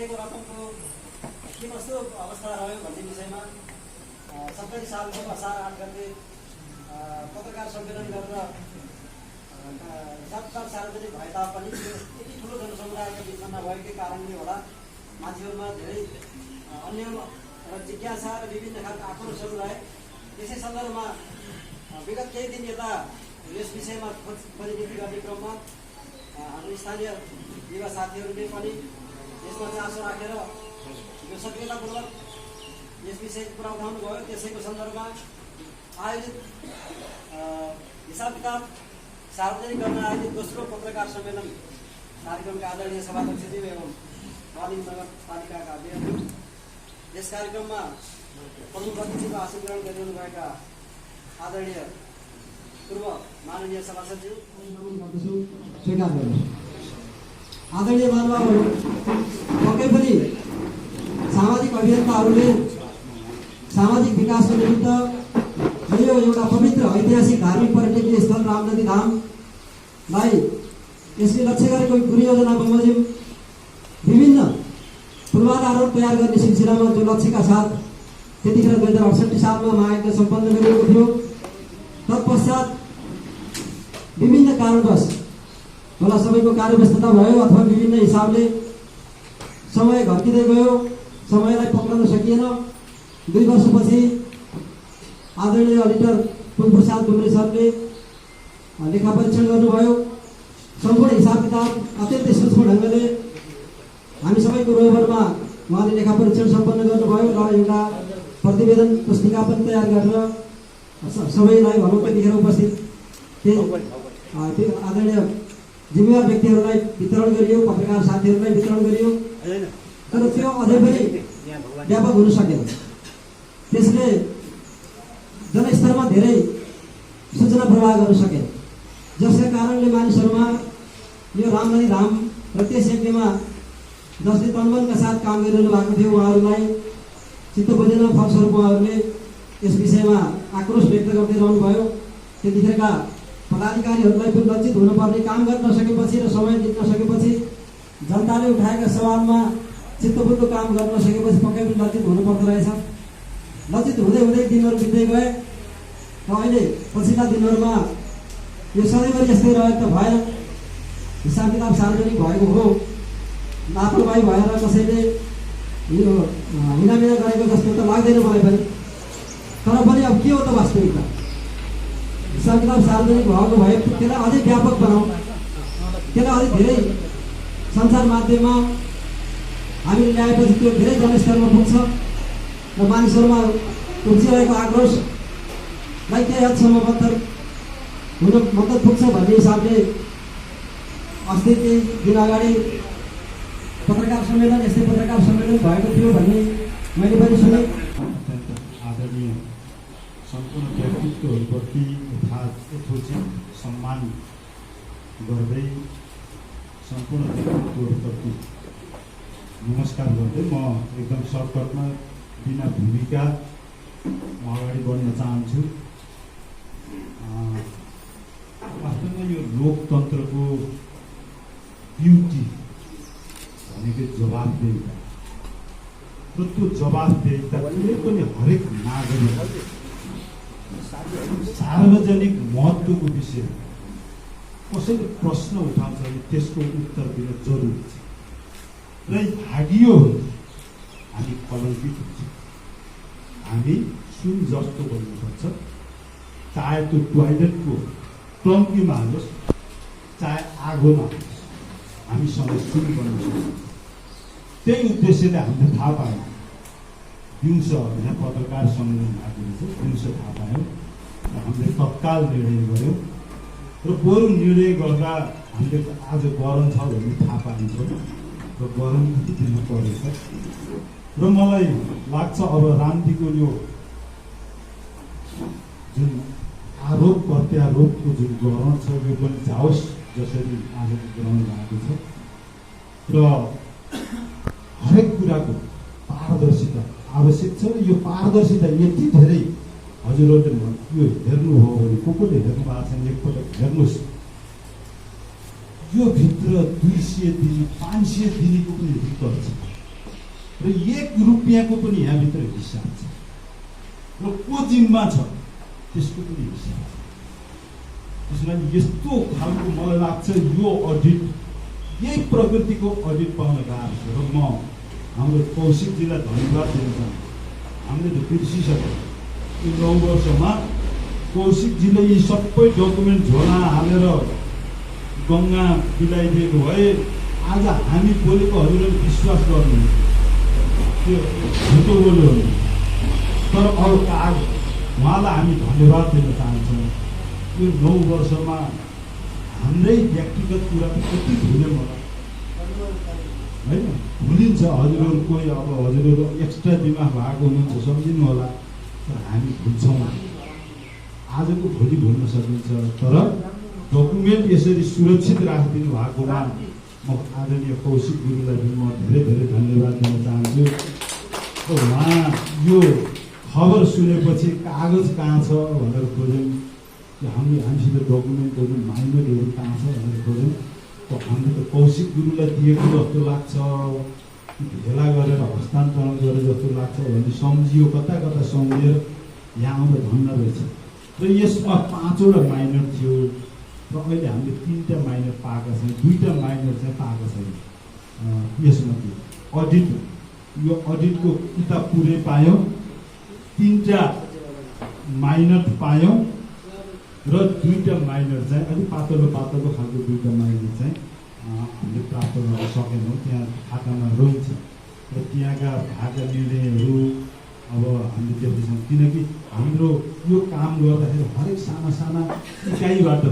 दिएको रकमको के कस्तो अवस्था रह्यो भन्ने विषयमा 70 सालको असार 8 गते पत्रकार सम्मेलन गरेर हिसाब सार्वजनिक भए तापनि यति ठुलो जनसमुदायको बिचमा नभएकै कारणले होला मान्छेहरूमा धेरै अन्य र जिज्ञासा र विभिन्न खालका आक्रोशहरू रहे। त्यसै सन्दर्भमा विगत केही दिन यता यस विषयमा खोजखोजी गर्ने क्रममा हाम्रो स्थानीय युवा साथीहरूले पनि यसमा चासो राखेर यो सक्रियतापूर्वक यस विषयको कुरा उठाउनु भयो। त्यसैको सन्दर्भमा आयोजित हिसाब किताब सार्वजनिक गर्न आयोजित दोस्रो पत्रकार सम्मेलन कार्यक्रमका आदरणीय सभाध्यक्षज्यू एवं वालिङ नगरपालिकाका अध्यक्ष, यस कार्यक्रममा प्रमुख अतिथिको आसन ग्रहण गरिरहनुभएका आदरणीय पूर्व माननीय सभासदज्यू स्वीकार गर्नु। आदरणीय महानुभावहरू, पक्कै पनि सामाजिक अभियन्ताहरूले सामाजिक विकासको निमित्त यो एउटा पवित्र ऐतिहासिक धार्मिक पर्यटकीय स्थल रामनदी धामलाई यसले लक्ष्य गरेको परियोजना बमोजिम विभिन्न पूर्वाधारहरू तयार गर्ने सिलसिलामा जो लक्ष्यका साथ त्यतिखेर 2068 सालमा महायज्ञ सम्पन्न गरिएको थियो। तत्पश्चात विभिन्न कारणवश होला सबैको कार्यव्यस्तता भयो अथवा विभिन्न हिसाबले समय घर्किँदै गयो, समयलाई पक्राउन सकिएन। 2 वर्षपछि आदरणीय अडिटर पुष्पप्रसाद डुम्रे सरले लेखा परीक्षण गर्नुभयो। सम्पूर्ण हिसाब किताब अत्यन्तै सूक्ष्म ढङ्गले हामी सबैको रोभरमा उहाँले लेखा परीक्षण सम्पन्न गर्नुभयो र एउटा प्रतिवेदन पुस्तिका पनि तयार गरेर सबैलाई भनौँ त्यतिखेर उपस्थित त्यो आदरणीय जिम्मेवार व्यक्तिहरूलाई वितरण गरियो, पत्रकार साथीहरूलाई वितरण गरियो। तर त्यो अझै पनि व्यापक हुन सकेन। त्यसले जनस्तरमा धेरै सूचना प्रवाह गर्न सकेन, जसका कारणले मानिसहरूमा यो रामनदी धाम र त्यस यज्ञमा जसले तनमनका साथ काम गरिरहनु भएको थियो उहाँहरूलाई चित्त बुझेन। फलस्वरूप उहाँहरूले यस विषयमा आक्रोश व्यक्त गर्दै रहनुभयो। त्यतिखेरका पदाधिकारीहरूलाई पनि लक्षित हुनुपर्ने, काम गर्न नसकेपछि र समय दिन नसकेपछि जनताले उठाएका सवालमा चित्तबुझ्दो काम गर्न नसकेपछि पक्कै पनि लक्षित हुनुपर्दो रहेछ। लक्षित हुँदै हुँदै दिनहरू बित्दै गए र अहिले पछिल्ला दिनहरूमा यो सधैँभरि यस्तै रहेको त भएन। हिसाब किताब सार्वजनिक भएको हो, लापरवाही भएर कसैले यो हिनामिना गरेको जस्तो त लाग्दैन मलाई पनि। तर पनि अब के हो त वास्तविकता? हिसाब किताब सार्वजनिक भएको भए त्यसलाई अझै व्यापक बनाऊ, त्यसलाई अझै धेरै सञ्चार माध्यममा हामीले ल्याएपछि त्यो धेरै जनस्तरमा पुग्छ र मानिसहरूमा उब्जिरहेको आक्रोशलाई केही हदसम्म मद्दत पुग्छ भन्ने हिसाबले अस्ति केही दिन अगाडि पत्रकार सम्मेलन यस्तै पत्रकार सम्मेलन भएको थियो भन्ने मैले पनि सुने। आदरणीय सम्पूर्ण व्यक्तित्वहरूप्रति यथोचित सम्मान गर्दै सम्पूर्ण व्यक्तित्वहरूप्रति नमस्कार गर्दै म एकदम सर्टकटमा बिना भूमिका म अगाडि बढ्न चाहन्छु। वास्तवमा यो लोकतन्त्रको ब्युटी भनेको जवाफदेहिता र त्यो जवाफदेहिता कुनै पनि हरेक नागरिक सार्वजनिक महत्त्वको विषय कसैले प्रश्न उठाउँछ भने त्यसको उत्तर दिन जरुरी छ। र भागियो हामी कलङ्कित हुन्छ। हामी सुन जस्तो गर्नुपर्छ, चाहे त्यो टोयलेटको टङ्कीमा हालोस् चाहे आगोमा हालोस्, हामीसँग सुन गर्न सक्छौँ। त्यही उद्देश्यले हामीले थाहा पायौँ दिउँसो यहाँ पत्रकार सम्मेलन भएको रहेछ, दिउँसो थाहा पायौँ र हामीले तत्काल निर्णय गऱ्यौँ र बरु निर्णय गर्दा हामीले आज गरम छ भन्ने थाहा पाइन्छ र गरम दिनु परेछ। र मलाई लाग्छ अब रामजीको यो जुन आरोप प्रत्यारोपको जुन गरम छ यो पनि जाओस् जसरी आजको ग्रहण भएको छ र हरेक कुराको पारदर्शिता आवश्यक छ। र यो पारदर्शिता यति धेरै हजुरहरूले यो हेर्नुभयो भने कसले हेर्नु भएको छैन एकपटक हेर्नुहोस्। यो भित्र 200 दिनी 500 दिनीको पनि रिकर्ड छ। र 1 रुपियाँको पनि यहाँभित्र हिसाब छ र को जिम्मा छ त्यसको पनि हिसाब छ। त्यसैले यस्तो खालको मलाई लाग्छ यो अडिट यही प्रकृतिको अडिट पाउन गाह्रो छ र म हाम्रो कौशिकजीलाई धन्यवाद दिन चाहन्छु। हामीले त बिर्सिसक्यौँ यो 9 वर्षमा कौशिकजीले यी सबै डकुमेन्ट झोला हालेर गङ्गा बिलाइदिएको भए आज हामी बोलेको हजुरले विश्वास गर्नु त्यो झुटो बोल्यो भने। तर अरू आज उहाँलाई हामी धन्यवाद दिन चाहन्छौँ। यो 9 वर्षमा हाम्रै व्यक्तिगत कुरा त कति भुल्यौँ होला होइन, भुलिन्छ। हजुरहरू कोही अब हजुरहरू एक्स्ट्रा दिमाग भएको हुनुहुन्छ सम्झिनु होला, तर हामी भुल्छौँ। आजको भोलि भुल्न सकिन्छ, तर डकुमेन्ट यसरी सुरक्षित राखिदिनु भएकोमा म आदरणीय कौशिक गुरुलाई पनि म धेरै धेरै धन्यवाद दिन चाहन्छु। र उहाँ यो खबर सुनेपछि कागज कहाँ छ भनेर खोज्यौँ, हामीसित डकुमेन्टहरू माइनरहरू कहाँ छ भनेर खोज्यौँ। हामीले त कौशिक गुरुलाई दिएको जस्तो लाग्छ, भेला गरेर हस्तान्तरण गरे जस्तो लाग्छ भन्ने सम्झियो। कता कता सम्झिएर यहाँ आउँदा धन्न रहेछ। र यसमा 5वटा माइनर थियो र अहिले हामीले 3टा माइनर पाएका छौँ, 2टा माइनर चाहिँ पाएका छैन। यसमा अडिट यो अडिटको किताब पुरै पायौँ, 3टा माइनर पायौँ र 2टा माइनर चाहिँ अलिक पातलो पातलो खालको 2टा माइनर चाहिँ हामीले प्राप्त गर्न सकेनौँ। त्यहाँ खातामा रहन्छ र त्यहाँका भाका निर्णयहरू अब हामीले देख्दैछौँ, किनकि हाम्रो यो काम गर्दाखेरि हरेक साना साना इकाइबाट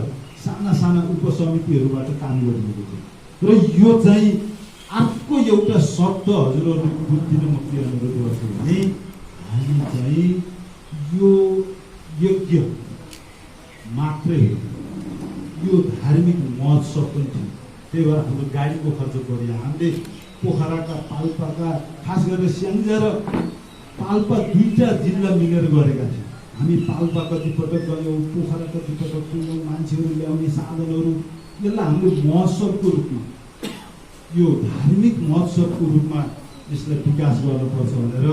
साना साना उपसमितिहरूबाट काम गरिएको थियो। र यो चाहिँ अर्को एउटा शब्द हजुरहरूको बुझ्दिन म के अनुरोध गर्छु भने हामी चाहिँ यो यज्ञ मात्रै यो धार्मिक महोत्सव पनि थियो। त्यही भएर हाम्रो गाडीको खर्च बढ्यो। हामीले पोखराका पाल्पाका खास गरेर स्याङ्जा र पाल्पा 2टा जिल्ला मिलेर गरेका थियौँ। हामी पाल्पा कतिपटक गयौँ, पोखरा कतिपटक गयौँ, मान्छेहरू ल्याउने साधनहरू यसलाई हाम्रो महोत्सवको रूपमा यो धार्मिक महोत्सवको रूपमा यसलाई विकास गर्नुपर्छ भनेर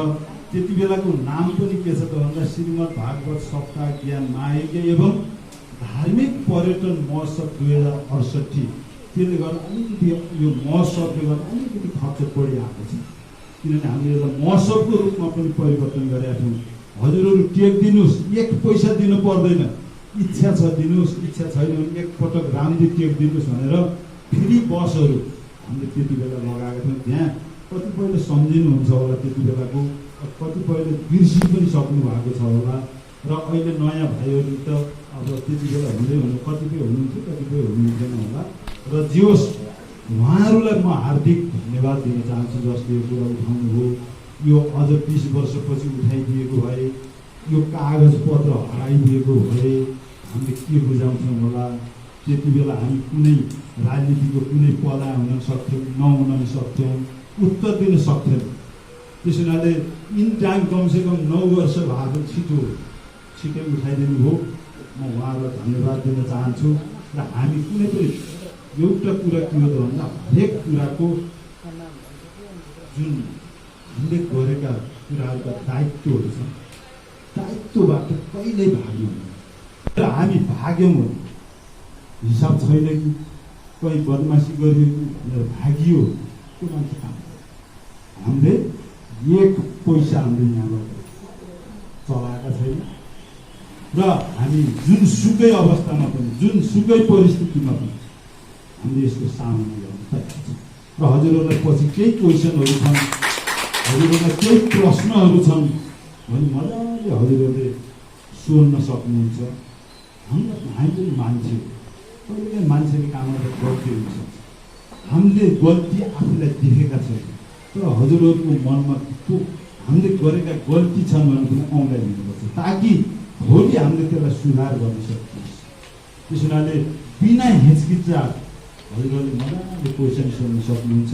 त्यति बेलाको नाम पनि के छ त भन्दा श्रीमद् भागवत सप्ताह ज्ञान महायज्ञ एवं धार्मिक पर्यटन महोत्सव 2068। त्यसले गर्दा अलिकति यो महोत्सवले गर्दा अलिकति खर्च बढी आएको छ, किनभने हामीले यसलाई महोत्सवको रूपमा पनि परिवर्तन गरेका थियौँ। हजुरहरू टेक दिनुहोस्, 1 पैसा दिनु पर्दैन, इच्छा छ दिनुहोस्, इच्छा छैन भने एकपटक राम्ररी टेक दिनुहोस् भनेर फ्री बसहरू हामीले त्यति बेला लगाएका थियौँ। त्यहाँ कतिपयले सम्झिनुहुन्छ होला, त्यति बेलाको कतिपयले बिर्सि पनि सक्नु भएको छ होला। र अहिले नयाँ भाइहरू त अब त्यति बेला हुँदै हुनु कतिपय हुनुहुन्थ्यो, कतिपय हुनुहुँदैन होला। र जे होस् उहाँहरूलाई म हार्दिक धन्यवाद दिन चाहन्छु जसले यो कुरा उठाउनुभयो। यो अझ 20 वर्षपछि उठाइदिएको भए, यो कागज पत्र हराइदिएको भए हामीले के बुझाउँछौँ होला। त्यति बेला हामी कुनै राजनीतिको कुनै पदा हुन सक्थ्यौँ, नहुन सक्थ्यौँ, उत्तर दिन सक्थ्यौँ। त्यस हुनाले इन टाइम कमसेकम 9 वर्ष भएको छिटै उठाइदिनु हो। म उहाँहरूलाई धन्यवाद दिन चाहन्छु। र हामी कुनै पनि एउटा कुरा के हो त भन्दा हरेक कुराको जुन हामीले गरेका कुराहरूका दायित्वहरू छ, दायित्वबाट कहिल्यै भाग्यौँ। र हामी भाग्यौँ भने हिसाब छैन कि कहीँ बदमासी गरियो भनेर भागियो त्यो मान्छे काम। हामीले 1 पैसा हामीले यहाँबाट चलाएका छैन र हामी जुनसुकै अवस्थामा पनि जुनसुकै परिस्थितिमा पनि हामीले यसको सामना गर्न तयार छौँ। र हजुरहरूलाई पछि केही क्वेसनहरू छन्, हजुरहरूलाई केही प्रश्नहरू छन् भने मजाले हजुरहरूले सोध्न सक्नुहुन्छ। हामी पनि मान्छे, कहिलेकाहीँ मान्छेले काममा गल्ती हुन्छ, हामीले गल्ती आफूलाई देखेका छैन, तर हजुरहरूको मनमा त्यो हामीले गरेका गल्ती छन् भने पनि औँलाइदिनुपर्छ ताकि भोलि हामीले त्यसलाई सुधार गर्न सक्छौँ। त्यस हुनाले बिना हिचकिचाहट हजुरहरूले मजाले क्वेसन सोध्न सक्नुहुन्छ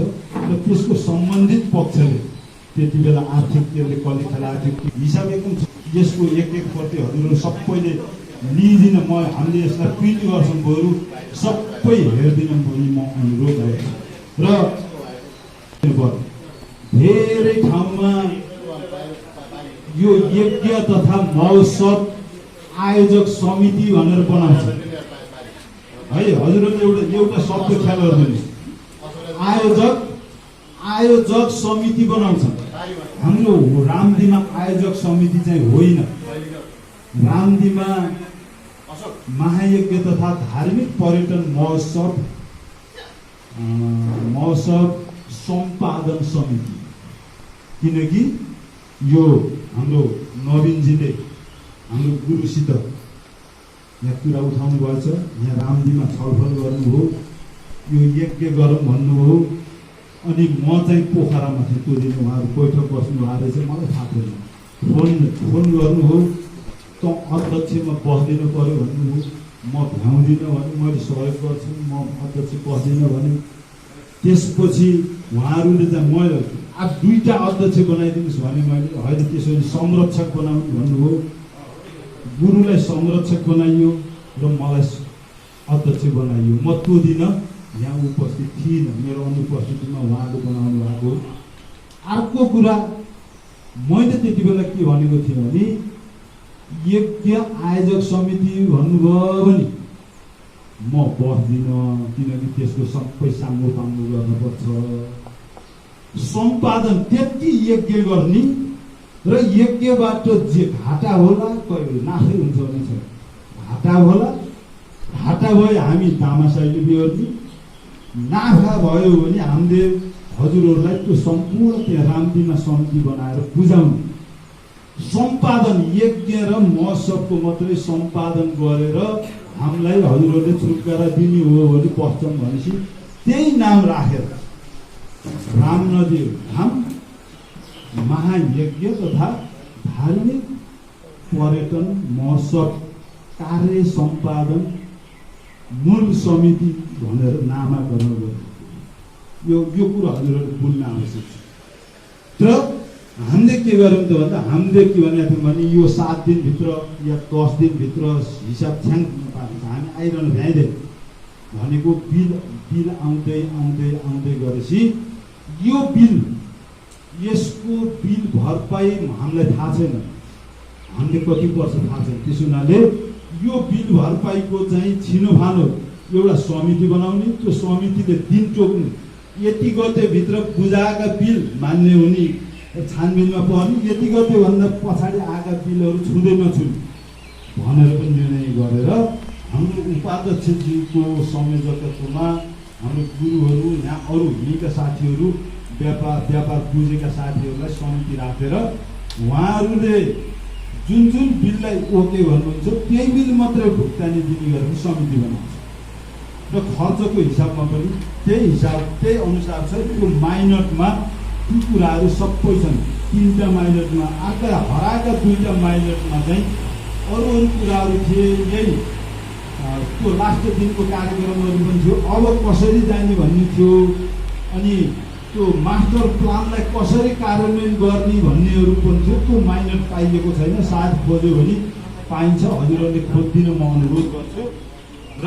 र त्यसको सम्बन्धित पक्षले त्यति बेला आर्थिक त्यसले कसले खेलाएको थियो हिसाब एकदम यसको एक प्रति हजुरहरू सबैले लिइदिन। हामीले यसलाई प्रिन्ट गर्छौँ, बरु सबै हेरिदिन भन्ने म अनुरोध गर्छु। र धेरै ठाउँमा यो यज्ञ तथा महोत्सव आयोजक समिति भनेर बनाउँछ है। हजुरहरूले एउटा शब्द ख्याल गर्नुहोस्, आयोजक समिति बनाउँछन्। हाम्रो रामदीमा आयोजक समिति चाहिँ होइन। रामदीमा महायज्ञ तथा धार्मिक पर्यटन महोत्सव सम्पादन समिति, किनकि यो हाम्रो नवीनजीले हाम्रो गुरुसित यहाँ कुरा उठाउनु भएछ, यहाँ रामदीमा छलफल गर्नुभयो, यो यज्ञ गरौँ भन्नुभयो। अनि म चाहिँ पोखरामा थिएँ त्यो दिन, उहाँहरू बैठक बस्नु भएको रहेछ, मलाई थाहा थिएन। फोन गर्नुभयो, त अध्यक्षमा बस्दिनु पऱ्यो भन्नुभयो। म भ्याउँदिनँ भने मैले सहयोग गर्छु, म अध्यक्ष बस्दिनँ भने। त्यसपछि उहाँहरूले चाहिँ मैले अब 2टा अध्यक्ष बनाइदिनुहोस् भने मैले होइन त्यसो भने संरक्षक बनाउनु भन्नुभयो। गुरुलाई संरक्षक बनाइयो र मलाई अध्यक्ष बनाइयो। म त्यो दिन यहाँ उपस्थित थिइनँ, मेरो अनुपस्थितिमा उहाँले बनाउनु भएको। अर्को कुरा मैले त्यति बेला के भनेको थिएँ भने यज्ञ आयोजक समिति भन्नुभयो भने म बस्दिनँ, किनकि त्यसको सबै साङ्गो गर्नुपर्छ। सम्पादन त्यति यज्ञ गर्ने र यज्ञबाट जे घाटा होला, कहिले नाफै हुन्छ भने छ, घाटा होला, घाटा भयो हामी तामासाइले बिहोर्ने, नाफा भयो भने हामीले हजुरहरूलाई त्यो सम्पूर्ण त्यहाँ रामदीमा समिति बनाएर बुझाउने। सम्पादन यज्ञ र महोत्सवको मात्रै सम्पादन गरेर हामीलाई हजुरहरूले छुटकारा दिने हो भने बस्छौँ भनेपछि त्यही नाम राखेर राम नदी धाम महायज्ञ तथा धार्मिक पर्यटन महोत्सव कार्य सम्पादन मूल समिति भनेर नामाकरण गर्नु। यो कुरा हजुरहरूले बुझ्न आवश्यक छ। तर हामीले के गर्यौँ त भन्दा हामीले के भनेको थियौँ भने यो 7 दिनभित्र या 10 दिनभित्र हिसाब छ्याङ पार्छ, हामी आइरहनु भ्याइँदैन भनेको। बिल आउँदै गएपछि यो यसको बिल भरपाई हामीलाई थाहा छैन, हामीले कति वर्ष थाहा छैन। त्यस हुनाले यो बिल भरपाईको चाहिँ छिनोफानो एउटा समिति बनाउने, त्यो समितिले दिन टोक्ने, यति गतेभित्र बुझाएका बिल मान्य हुने, छानबिनमा पर्ने, यति गते भन्दा पछाडि आएका बिलहरू छुँदै नछुने भनेर पनि निर्णय गरेर हाम्रो उपाध्यक्षजीको संयोजकत्वमा हाम्रो गुरुहरू, यहाँ अरू हिँडेका साथीहरू, व्यापार बुझेका साथीहरूलाई समिति राखेर उहाँहरूले जुन बिललाई ओके भन्नुहुन्छ त्यही बिल मात्रै भुक्तानी दिने गरेर समिति बनाउँछ। र खर्चको हिसाबमा पनि त्यही अनुसार छ। त्यो माइनटमा ती कुराहरू सबै छन्। 3टा माइनटमा हराएका 2टा माइनटमा चाहिँ अरू कुराहरू थिए। यही त्यो लास्ट दिनको कार्यक्रमहरू पनि थियो। अब कसरी जाने भन्ने थियो, अनि त्यो मास्टर प्लानलाई कसरी कार्यान्वयन गर्ने भन्नेहरू पनि थियो। त्यो माइनट पाइएको छैन, सायद खोज्यो भने पाइन्छ। हजुरहरूले खोजिदिन म अनुरोध गर्छु। र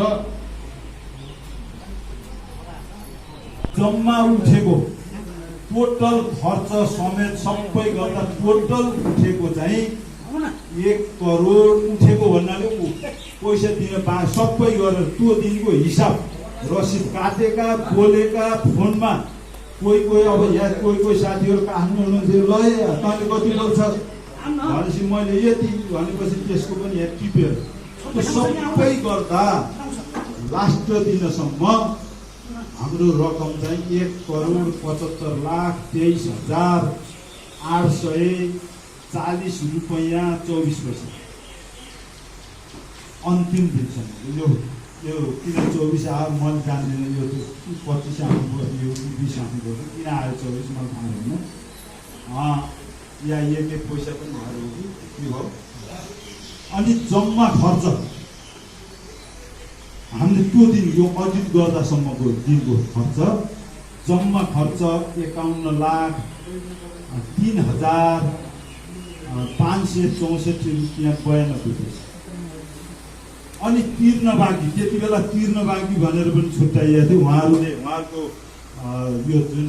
जम्मा उठेको टोटल खर्च समेत सबै गर्दा टोटल उठेको चाहिँ 1 करोड उठेको भन्नाले पैसा दिन सबै गरेर त्यो दिनको हिसाब रसिद काटेका, बोलेका, फोनमा कोही अब यहाँ कोही साथीहरू काट्नु हुनुहुन्थ्यो, ल तैँले कति बोल्छ भनेपछि मैले यति भनेपछि त्यसको पनि यहाँ टिपेर सबै गर्दा लास्ट दिनसम्म हाम्रो रकम चाहिँ 1,75,23,840 रुपैयाँ 24 पैसा अन्तिम दिनसम्म। यो किन 24 आयो मैले जान्दिनँ, यो 25 आउनुपर्छ, यो 20 आउनुपर्छ, किन आयो 24 मलाई थाहा छैन। या एक पैसा पनि भएर हो कि के हो। अनि जम्मा खर्च हामीले त्यो दिन यो अडिट गर्दासम्मको दिनको खर्च जम्मा खर्च 51,03,564 रुपियाँ 92 पैसा। अनि तिर्न बाँकी, त्यति बेला तिर्न बाँकी भनेर पनि छुट्याइएको थियो। उहाँहरूको यो जुन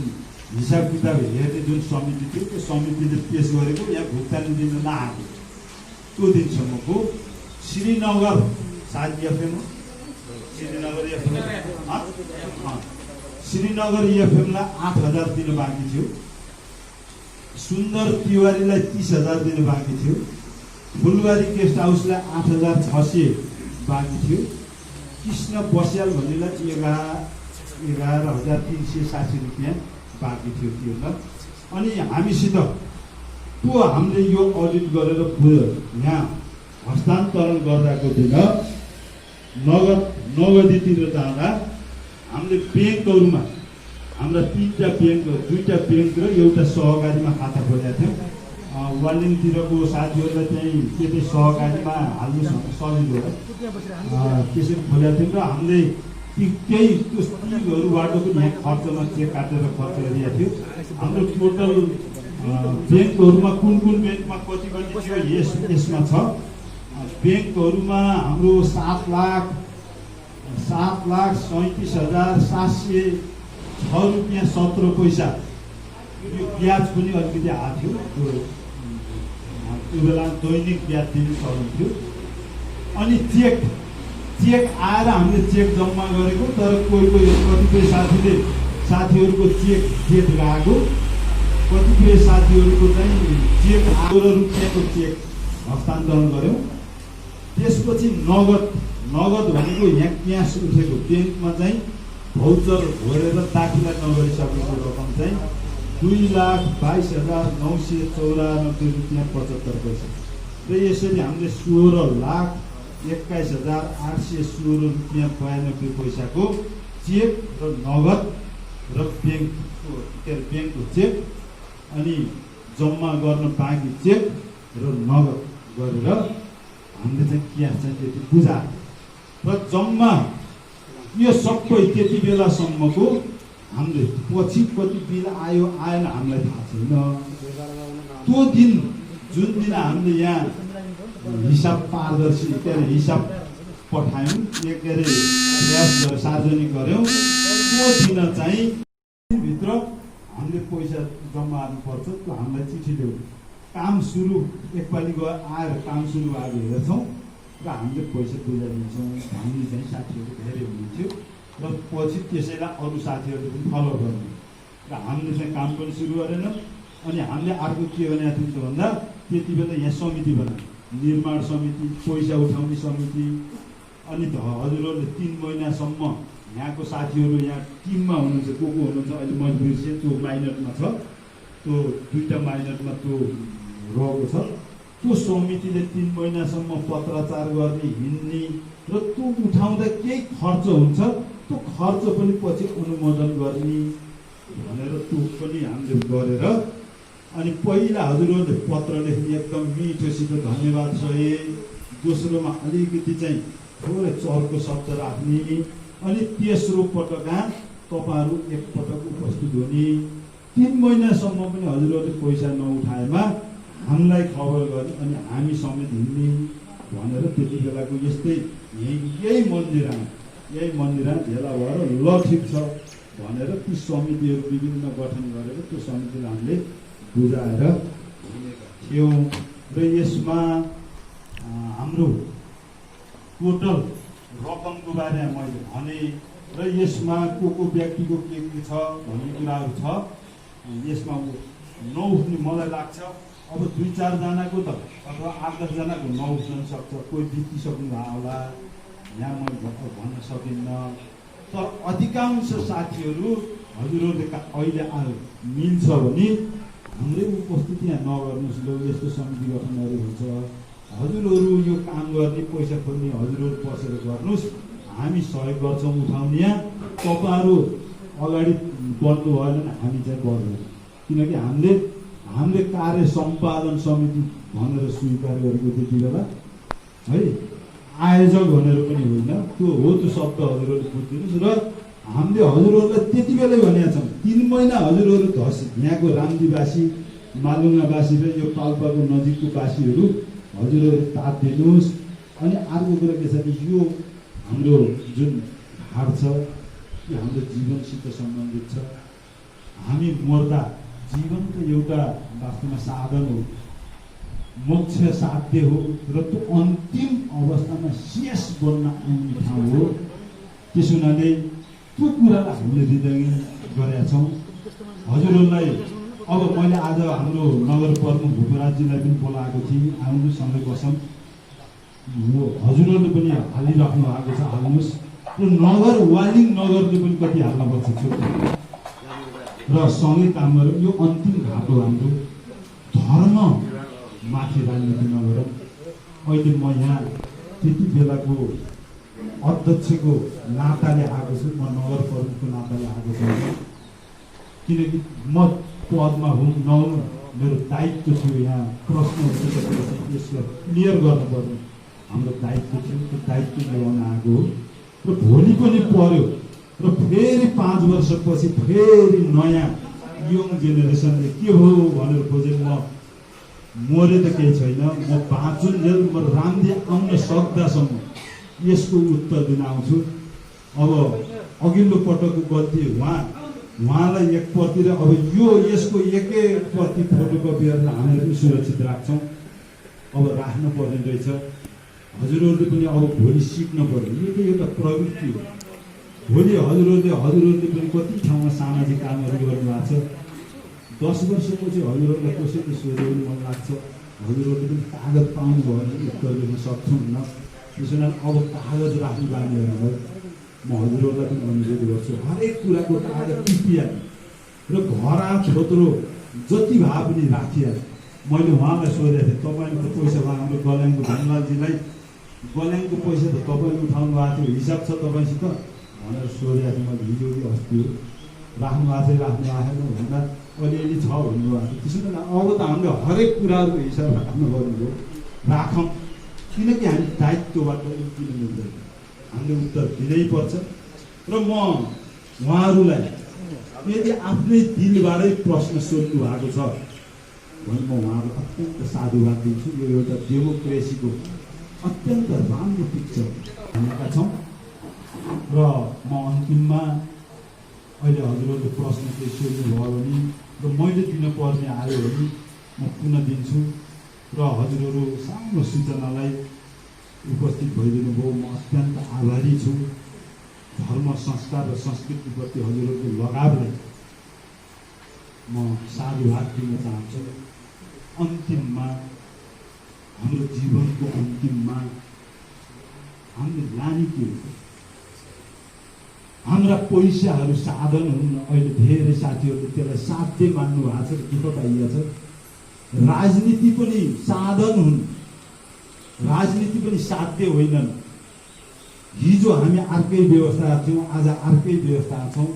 हिसाब किताब हेर्ने जुन समिति थियो त्यो समितिले पेश गरेको यहाँ भुक्तानी दिन नआएको त्यो दिनसम्मको श्रीनगर सायद एफएम हो, श्रीनगर एफएम श्रीनगर एफएमलाई 8,000 दिन बाँकी थियो, सुन्दर तिवारीलाई 30,000 दिन बाँकी थियो, फुलबारी गेस्ट हाउसलाई 8,600 बाँकी थियो, कृष्ण बस्याल भन्नेलाई 11,360 रुपियाँ बाँकी थियो तिर्न। अनि हामीसित त्यो हामीले यो अडिट गरेर यहाँ हस्तान्तरण गर्दाको दिन नगदीतिर जाँदा हामीले ब्याङ्कहरूमा हाम्रा 3टा ब्याङ्क 2टा ब्याङ्क र एउटा सहकारीमा खाता खोलेका थियौँ। वालिङतिरको साथीहरूलाई चाहिँ त्यही सहकारीमा हाल्नु सजिलो हो त्यसरी खोलेका थियौँ र हामीले केही त्यो स्टिकहरूबाट पनि यहाँ खर्चमा चेक काटेर खर्च गरिएको थियो। हाम्रो टोटल ब्याङ्कहरूमा कुन ब्याङ्कमा कति थियो यसमा छ। ब्याङ्कहरूमा हाम्रो 7,37,706 रुपियाँ 17 पैसा यो ब्याज पनि अलिकति आएको थियो। त्यो बेला दैनिक ब्याज दिने चलन थियो। अनि चेक आएर हामीले चेक जम्मा गरेको, तर कोही कतिपय साथीहरूको चेक डेट गएको, कतिपय साथीहरूको चाहिँ चेक आएको र रुपियाँको चेक हस्तान्तरण गऱ्यौँ। त्यसपछि नगद भनेको यहाँ क्यास उठेको ब्याङ्कमा चाहिँ भौचर भरेर दाखिला नगरिसकेको रकम चाहिँ 2,22,994 रुपियाँ 75 पैसा र यसरी हामीले 16,21,816 रुपियाँ 92 पैसाको चेक र नगद र ब्याङ्कको चेक अनि जम्मा गर्न बाँकी चेक र नगद गरेर हामीले चाहिँ क्यास चाहिँ त्यति बुझायो र जम्मा यो सबै त्यति बेलासम्मको हामीले पछि कति बिल आयो आएन हामीलाई थाहा छैन। त्यो दिन जुन दिन हामीले यहाँ हिसाब पारदर्शी के अरे हिसाब पठायौँ के अरे सार्वजनिक गऱ्यौँ, त्यो दिन चाहिँ भित्र हामीले पैसा जम्मा हाल्नुपर्छ। त्यो हामीलाई चिठी ल्याउँ काम सुरु एकपालि आएर काम सुरु भएको हेर्छौँ र हामीले पैसा बुझाइदिन्छौँ भन्ने चाहिँ साथीहरू धेरै हुनुहुन्थ्यो र पछि त्यसैलाई अरू साथीहरूले पनि फलो गर्नु र हामीले चाहिँ काम पनि सुरु गरेनौँ। अनि हामीले अर्को के भनेको थियौँ भन्दा त्यति बेला यहाँ समिति बनायो, निर्माण समिति, पैसा उठाउने समिति। अनि हजुरहरूले 3 महिनासम्म यहाँको साथीहरू यहाँ टिममा हुनुहुन्छ, को हुनुहुन्छ अहिले मैले बिर्सेँ, त्यो माइनटमा छ, त्यो 2टा माइनटमा त्यो रहेको छ। त्यो समितिले 3 महिनासम्म पत्राचार गर्ने हिँड्ने र त्यो उठाउँदा केही खर्च हुन्छ त्यो खर्च पनि पछि अनुमोदन गर्ने भनेर त्यो पनि हामीले गरेर अनि पहिला हजुरहरूले पत्र लेख्ने एकदम मिठोसित धन्यवाद सहित, दोस्रोमा अलिकति चाहिँ थोरै चर्को शब्द राख्ने, अनि तेस्रो पटकमा तपाईँहरू एकपटक उपस्थित हुने। 3 महिनासम्म पनि हजुरहरूले पैसा नउठाएमा हामीलाई खबर गर्ने अनि हामी समेत हिँड्ने भनेर त्यति बेलाको यस्तै यही मन्दिरमा भेला भएर ल ठिक छ भनेर ती समितिहरू विभिन्न गठन गरेर त्यो समितिलाई हामीले बुझाएर हिँडेका थियौँ। र यसमा हाम्रो टोटल रकमको बारेमा मैले भने र यसमा को व्यक्तिको के छ भन्ने कुराहरू छ। यसमा नउठ्ने मलाई लाग्छ अब 2-4 जनाको त अथवा 8-10 जनाको नउठ्न सक्छ, कोही बितिसक्नु भयो होला, यहाँ मैले भन्न सकिन्न। तर अधिकांश साथीहरू हजुरहरूले अहिले मिल्छ भने हाम्रै उपस्थिति यहाँ नगर्नुहोस्, ल यस्तो समिति गठनहरू हुन्छ, हजुरहरू यो काम गर्ने पैसा खोल्ने हजुरहरू बसेर गर्नुहोस्, हामी सहयोग गर्छौँ उठाउने। यहाँ तपाईँहरू अगाडि बढ्नु भएन भने हामी चाहिँ बढ्दैनौँ, किनकि हामीले कार्य सम्पादन समिति भनेर स्वीकार गरेको त्यति बेला है, आयोजक भनेर पनि होइन, त्यो हो त्यो शब्द हजुरहरूले बुझिदिनुहोस्। र हामीले हजुरहरूलाई त्यति बेलै भनेका छौँ 3 महिना हजुरहरू यहाँको रामदीवासी, मालुङावासी र यो पाल्पाको नजिकको वासीहरू हजुरहरू साथ दिनुहोस्। अनि अर्को कुरा के छ भने यो हाम्रो जुन हाट छ यो हाम्रो जीवनसित सम्बन्धित छ। हामी मर्दा जीवन त एउटा वास्तवमा साधन हो, मोक्ष साध्य हो र त्यो अन्तिम अवस्थामा शेष बन्न आउने ठाउँ हो। त्यसो हुनाले त्यो कुरालाई हामीले हृदयङ्गम गरेका छौँ। हजुरहरूलाई अब मैले आज हाम्रो नगर प्रमुख भूपराजजीलाई पनि बोलाएको थिएँ, आउनु सँगै बसौँ। हजुरहरूले पनि हालिराख्नु भएको छ, हाल्नुहोस्। र नगर वालिङ नगरले पनि कति हाल्नुपर्छ छुट्टै र सँगै काम गरौँ। यो अन्तिम घाट हो हाम्रो। धर्म माथि राजनीति नगरौँ। अहिले म यहाँ त्यति बेलाको अध्यक्षको नाताले आएको छु, म नगर प्रमुखको नाताले आएको छु, किनकि म पदमा हुँ नहुँ मेरो दायित्व थियो। यहाँ प्रश्न उठेपछि यसलाई क्लियर गर्नुपर्ने हाम्रो दायित्व थियो, त्यो दायित्व ल्याउन आएको हो। र भोलि पनि पर्यो र फेरि 5 वर्षपछि फेरि नयाँ यङ जेनेरेसनले के हो भनेर खोजे। मरे त केही छैन, म बाँचुन्जेल म राम्रै आउन सक्दासम्म यसको उत्तर दिन आउँछु। अब अघिल्लो पटकको गल्ती उहाँलाई एकप्रति र अब यो यसको एकै प्रति फोटोकपीहरू हामीले पनि सुरक्षित राख्छौँ। अब राख्नु पर्ने रहेछ। हजुरहरूले पनि अब भोलि सिक्नु पर्यो। यो त एउटा प्रवृत्ति हो। भोलि हजुरहरूले पनि कति ठाउँमा सामाजिक कामहरू गर्नुभएको छ। 10 वर्षपछि हजुरहरूलाई कसैले सोध्यो भने मन लाग्छ हजुरहरूले पनि कागज पाउनुभयो भने उत्तर दिन सक्नुहुन्न। त्यसो हुनाले अब कागज राख्नु बानीहरूलाई म हजुरहरूलाई पनि अनुरोध गर्छु, हरेक कुराको कागज टिपिहाल्नु र घर छोत्रो जति भए पनि राखिहाल्नु। मैले उहाँलाई सोधेको थिएँ, तपाईँको पैसा भयो हाम्रो गल्याङको धनलालजीलाई, गल्याङको पैसा त तपाईँले उठाउनु भएको थियो, हिसाब छ तपाईँसित भनेर सोधेको थिएँ मैले हिजो कि अस्ति हो। राख्नु भएको थियो, राख्नु आएन भन्दा अलिअलि छ भन्नुभएको थियो। त्यसो कारण अब त हामीले हरेक कुराहरूको हिसाब राख्नु पर्ने हो। राखौँ, किनकि हामी दायित्वबाट उक्किन मिल्दैन, हामीले उत्तर दिनै पर्छ। र म उहाँहरूलाई यदि आफ्नै दिलबाटै प्रश्न सोध्नु भएको छ भने म उहाँहरूलाई अत्यन्त साधुवाद दिन्छु। यो एउटा डेमोक्रेसीको अत्यन्त राम्रो पिक्चर भनेका छौँ। र म अन्तिममा अहिले हजुरहरूले प्रश्न केही सोध्नुभयो भने र मैले दिनुपर्ने आयो भने म पुनः दिन्छु। र हजुरहरू सानो सूचनालाई उपस्थित भइदिनु भयो, म अत्यन्त आभारी छु। धर्म संस्कार र संस्कृतिप्रति हजुरहरूको लगावलाई म साधुवाद दिन चाहन्छु। अन्तिममा हाम्रो जीवनको अन्तिममा हामीले लाने के हो? हाम्रा पैसाहरू साधन हुन्। अहिले धेरै साथीहरूले त्यसलाई साध्य मान्नु भएको छ, दुःख पाइएको छ। राजनीति पनि साधन हुन्, राजनीति पनि साध्य होइनन्। हिजो हामी अर्कै व्यवस्था थियौँ, आज अर्कै व्यवस्था छौँ,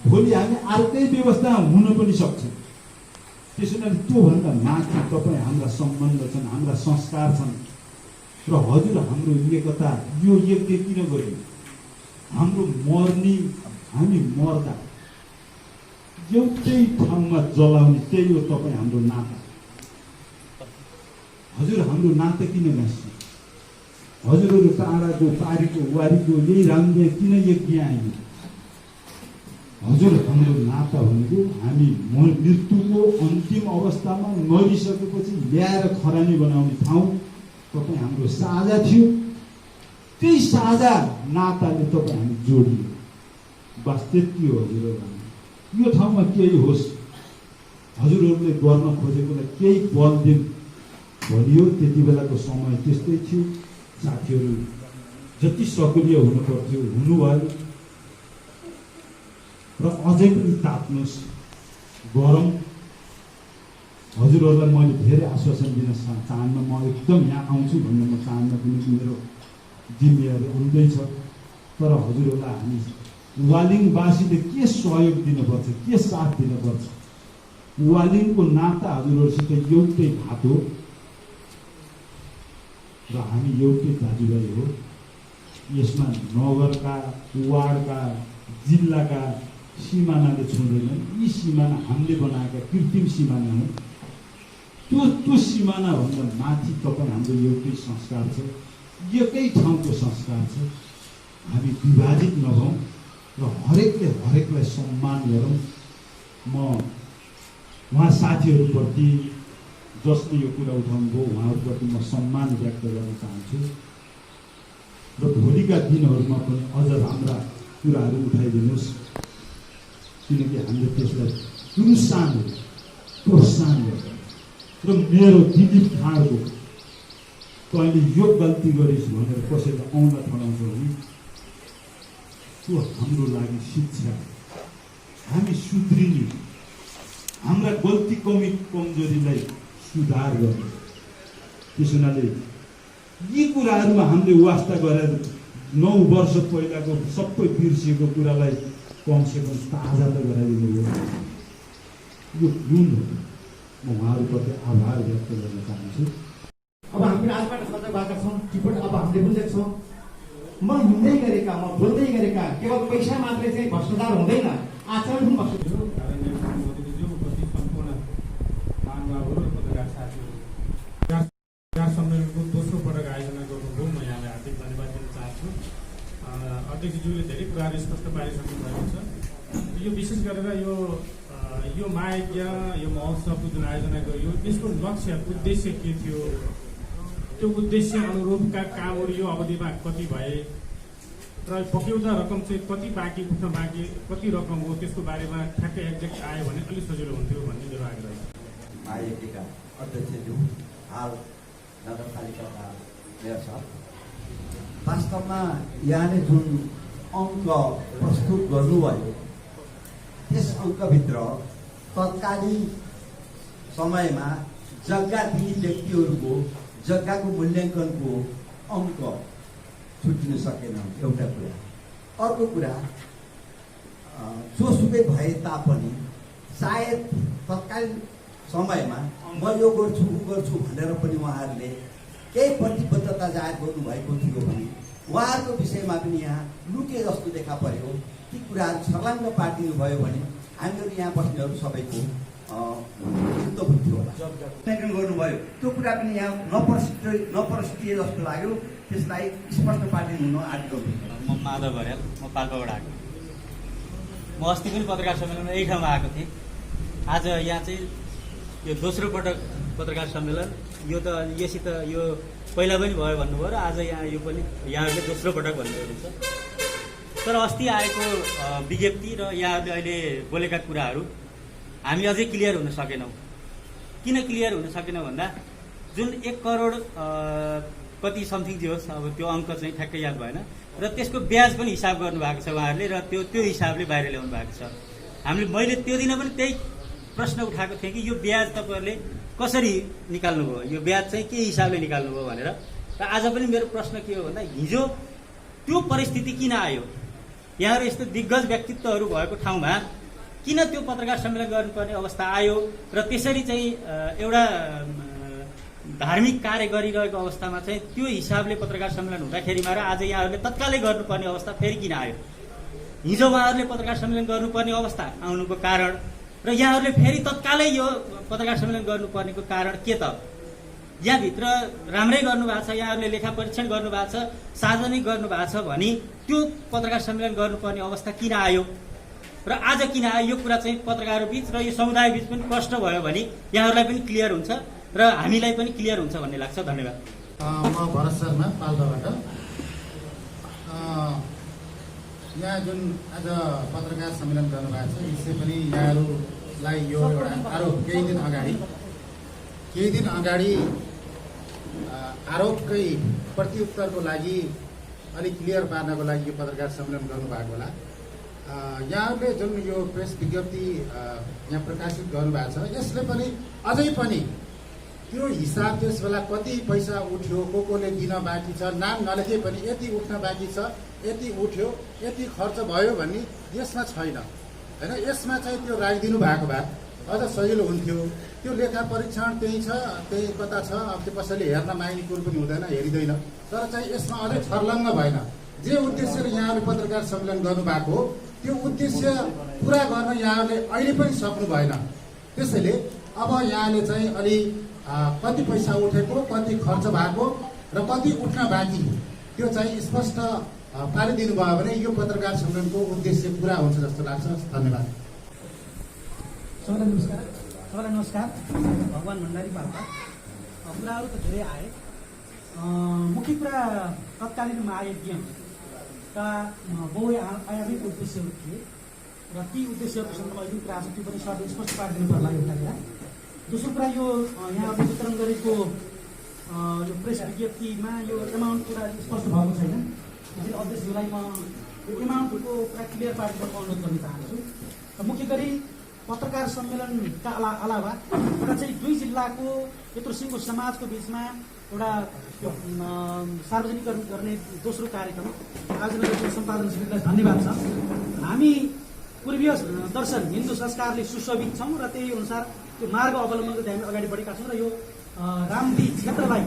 भोलि हामी अर्कै व्यवस्था हुन पनि सक्छौँ। त्यसो हुनाले त्योभन्दा माथि तपाईँ हाम्रा सम्बन्ध छन्, हाम्रा संस्कार छन्। र हजुर हाम्रो एकता, यो यज्ञ किन गर्यो? हाम्रो मर्ने, हामी मर्दा एउटै ठाउँमा जलाउने, त्यही हो तपाईँ हाम्रो नाता। हजुर हाम्रो नाता किन गाँसियो? हजुरहरू टाढाको पारीको वारीको यही राम्रे किन यज्ञ आइयो? हजुर हाम्रो नाता भनेको हामी मृत्युको अन्तिम अवस्थामा मरिसकेपछि ल्याएर खरानी बनाउने ठाउँ तपाईँ हाम्रो साझा थियो। त्यही साझा नाताले तपाईँ हामी जोडियो। बस त्यति हो हजुरहरू। यो ठाउँमा केही होस्, हजुरहरूले गर्न खोजेकोलाई केही बल दिन भनियो। त्यति बेलाको समय त्यस्तै थियो। साथीहरू जति सक्रिय हुनु पर्थ्यो हुनुभयो। र अझै पनि तात्नुहोस्, गरौँ। हजुरहरूलाई मैले धेरै आश्वासन दिन चाहन्न। म एकदम यहाँ आउँछु भन्ने म चाहन्न, किनकि मेरो जिम्मेवारी आउँदैछ। तर हजुरहरूलाई हामी वालिङवासीले के सहयोग दिनुपर्छ, के साथ दिनुपर्छ? वालिङको नाता हजुरहरूसित एउटै भात हो र हामी एउटै दाजुभाइ हो। यसमा नगरका, वार्डका, जिल्लाका सिमानाले छुँदैनन्। यी सिमाना हामीले बनाएका कृत्रिम सिमाना हो। त्यो सिमानाभन्दा माथि तपाईँ हाम्रो एउटै संस्कार छ, एकै ठाउँको संस्कार छ। हामी विभाजित नभौँ र हरेकले हरेकलाई सम्मान गरौँ। म उहाँ साथीहरूप्रति जसले यो कुरा उठाउनुभयो उहाँहरूप्रति म सम्मान व्यक्त गर्न चाहन्छु र भोलिका दिनहरूमा पनि अझ राम्रा कुराहरू उठाइदिनुहोस्, किनकि हामीले त्यसलाई प्रोत्साहन गर्छ। र मेरो दिलीप खाँडको तैँले यो गल्ती गरिस् भनेर कसैले आउन थलाउँछ भने त्यो हाम्रो लागि शिक्षा, हामी सुध्रिने, हाम्रा गल्ती कमजोरीलाई सुधार गर्ने। त्यस हुनाले यी कुराहरूमा हामीले वास्ता गरेर 9 वर्ष पहिलाको सबै बिर्सिएको कुरालाई कमसेकम ताजा त गराइदिनु हो। यो गुण हो। म उहाँहरूप्रति आभार व्यक्त गर्न चाहन्छु। अब हामी आजबाट सजग भएका छौँ। टिकट अब हामीले बुझेका छौँ। म हिँड्दै गरेका, म बोल्दै गरेका केवल पैसा मात्रै चाहिँ भ्रष्टाचार हुँदैन, आचरण पनि भ्रष्टाचार। सम्मेलनको दोस्रो पटक आयोजना गर्नुभयो, म यहाँलाई हार्दिक धन्यवाद दिन चाहन्छु। अध्यक्षज्यूले धेरै कुराहरू स्पष्ट पारिसक्नु भएको छ। यो विशेष गरेर यो महायज्ञ, यो महोत्सवको जुन आयोजना गरियो त्यसको लक्ष्य उद्देश्य के थियो, त्यो उद्देश्य अनुरूपका कामहरू यो अवधिमा कति भए र पक्याउँदा रकम चाहिँ कति बाँकी, उठ्न बाँकी कति रकम हो, त्यसको बारेमा ठ्याक्कै एक्ज्याक्ट आयो भने अलिक सजिलो हुन्थ्यो भन्ने मेरो आग्रह छ। महायज्ञका अध्यक्षज्यू हाल नगरपालिकाका मेयर साहब, वास्तवमा यहाँले जुन अङ्क प्रस्तुत गर्नुभयो त्यस अङ्कभित्र तत्कालीन समयमा जग्गा दिने व्यक्तिहरूको जग्गाको मूल्याङ्कनको अङ्क छुट्टिन सकेन, एउटा कुरा। अर्को कुरा, जोसुकै भए तापनि सायद तत्कालीन समयमा म यो गर्छु ऊ गर्छु भनेर पनि उहाँहरूले केही प्रतिबद्धता जाहेर गर्नुभएको थियो भने उहाँहरूको विषयमा पनि यहाँ लुके जस्तो देखा पर्यो। ती कुराहरू छर्लङ्ग पार्टिनु भयो भने हामीहरू यहाँ बस्नेहरू सबैको चित्त बुझ्थ्यो होला। गर्नुभयो त्यो कुरा पनि यहाँ नप्रस्टिए जस्तो लाग्यो। त्यसलाई स्पष्ट पार्टिनु हुन आग्रह। म माधव भर्याल, म पाल्पाबाट आएको। म अस्ति पनि पत्रकार सम्मेलनमा यही ठाउँमा आएको थिएँ। आज यहाँ चाहिँ यो दोस्रो पटक पत्रकार सम्मेलन, यो त योसित यो पहिला पनि भयो भन्नुभयो र आज यहाँ यो पनि यहाँहरूले दोस्रो पटक भन्नुभएको छ। तर अस्ति आएको विज्ञप्ति र यहाँहरूले अहिले बोलेका कुराहरू हामी अझै क्लियर हुन सकेनौँ। किन क्लियर हुन सकेनौँ भन्दा जुन 1 करोड कति समथिङ जे होस्, अब त्यो अङ्क चाहिँ ठ्याक्कै याद भएन, र त्यसको ब्याज पनि हिसाब गर्नुभएको छ उहाँहरूले, र त्यो हिसाबले बाहिर ल्याउनु भएको छ। मैले त्यो दिन पनि त्यही प्रश्न उठाएको थिएँ कि यो ब्याज तपाईँहरूले कसरी निकाल्नुभयो, यो ब्याज चाहिँ के हिसाबले निकाल्नुभयो भनेर। र आज पनि मेरो प्रश्न के हो भन्दा हिजो त्यो परिस्थिति किन आयो, यहाँहरू यस्तो दिग्गज व्यक्तित्वहरू भएको ठाउँमा किन त्यो पत्रकार सम्मेलन गर्नुपर्ने अवस्था आयो, र त्यसरी चाहिँ एउटा धार्मिक कार्य गरिरहेको अवस्थामा चाहिँ त्यो हिसाबले पत्रकार सम्मेलन हुँदाखेरिमा र आज यहाँहरूले तत्कालै गर्नुपर्ने अवस्था फेरि किन आयो। हिजो उहाँहरूले पत्रकार सम्मेलन गर्नुपर्ने अवस्था आउनुको कारण र यहाँहरूले फेरि तत्कालै यो पत्रकार सम्मेलन गर्नुपर्नेको कारण के त? यहाँभित्र राम्रै गर्नुभएको छ, यहाँहरूले लेखा परीक्षण गर्नुभएको छ, सार्वजनिक गर्नुभएको छ भने त्यो पत्रकार सम्मेलन गर्नुपर्ने अवस्था किन आयो र आज किन आयो, यो कुरा चाहिँ पत्रकारहरूबिच र यो समुदायबिच पनि प्रश्न भयो भने यहाँहरूलाई पनि क्लियर हुन्छ र हामीलाई पनि क्लियर हुन्छ भन्ने लाग्छ। धन्यवाद। म भरत शर्मा पाल्पाबाट। यहाँ जुन आज पत्रकार सम्मेलन गर्नुभएको छ यसै पनि यहाँहरूलाई यो एउटा आरोप केही दिन अगाडि आरोपकै प्रत्युत्तरको लागि अलिक क्लियर पार्नको लागि यो पत्रकार सम्मेलन गर्नुभएको होला। यहाँहरूले जुन यो प्रेस विज्ञप्ति यहाँ प्रकाशित गर्नुभएको छ यसले पनि अझै पनि त्यो हिसाब त्यस बेला कति पैसा उठ्यो, कोले दिन बाँकी छ, नाम नलेखे पनि यति उठ्न बाँकी छ, यति उठ्यो, यति खर्च भयो भन्ने यसमा छैन होइन। यसमा चाहिँ त्यो राखिदिनु भएको भए अझ सजिलो हुन्थ्यो। त्यो लेखा परीक्षण त्यही छ, त्यही कता छ, अब त्यो कसैले हेर्न माग्ने कुरो पनि हुँदैन, हेरिँदैन। तर चाहिँ यसमा अझै छर्लङ्ग भएन। जे उद्देश्यले यहाँहरूले पत्रकार सम्मेलन गर्नुभएको हो त्यो उद्देश्य पुरा गर्न यहाँहरूले अहिले पनि सक्नु भएन। त्यसैले अब यहाँले चाहिँ अलि कति पैसा उठेको, कति खर्च भएको र कति उठ्न बाँकी त्यो चाहिँ स्पष्ट पारिदिनु भयो भने यो पत्रकार सम्मेलनको उद्देश्य पुरा हुन्छ जस्तो लाग्छ। धन्यवाद। सबैलाई नमस्कार। भगवान् भण्डारी पाल्पा। कुराहरू त धेरै आए। मुख्य कुरा तत्कालीन महायज्ञका बहु आयामिक उद्देश्यहरू थिए र ती उद्देश्यहरूको सन्दर्भमा जुन कुरा छ त्यो पनि सरले स्पष्ट पारिदिनु पर्ला एउटा कुरा। दोस्रो कुरा यो यहाँहरूले वितरण गरेको यो प्रेस विज्ञप्तिमा यो एमाउन्ट कुरा स्पष्ट भएको छैन। त्यसैले अध्यक्षज्यूलाई म यो एमाउन्टको कुरा क्लियर पारिदिन अनुरोध गर्न चाहन्छु। मुख्य गरी पत्रकार सम्मेलनका अलावा एउटा चाहिँ 2 जिल्लाको यत्रो सिङ्गो समाजको बिचमा एउटा सार्वजनिकरण गर्ने दोस्रो कार्यक्रम आयोजना गरेको सम्पादन समितिलाई धन्यवाद छ। हामी पूर्वीय दर्शन हिन्दू संस्कारले सुशोभित छौँ र त्यही अनुसार त्यो मार्ग अवलम्बन गर्दै हामी अगाडि बढेका छौँ र यो रामदी क्षेत्रलाई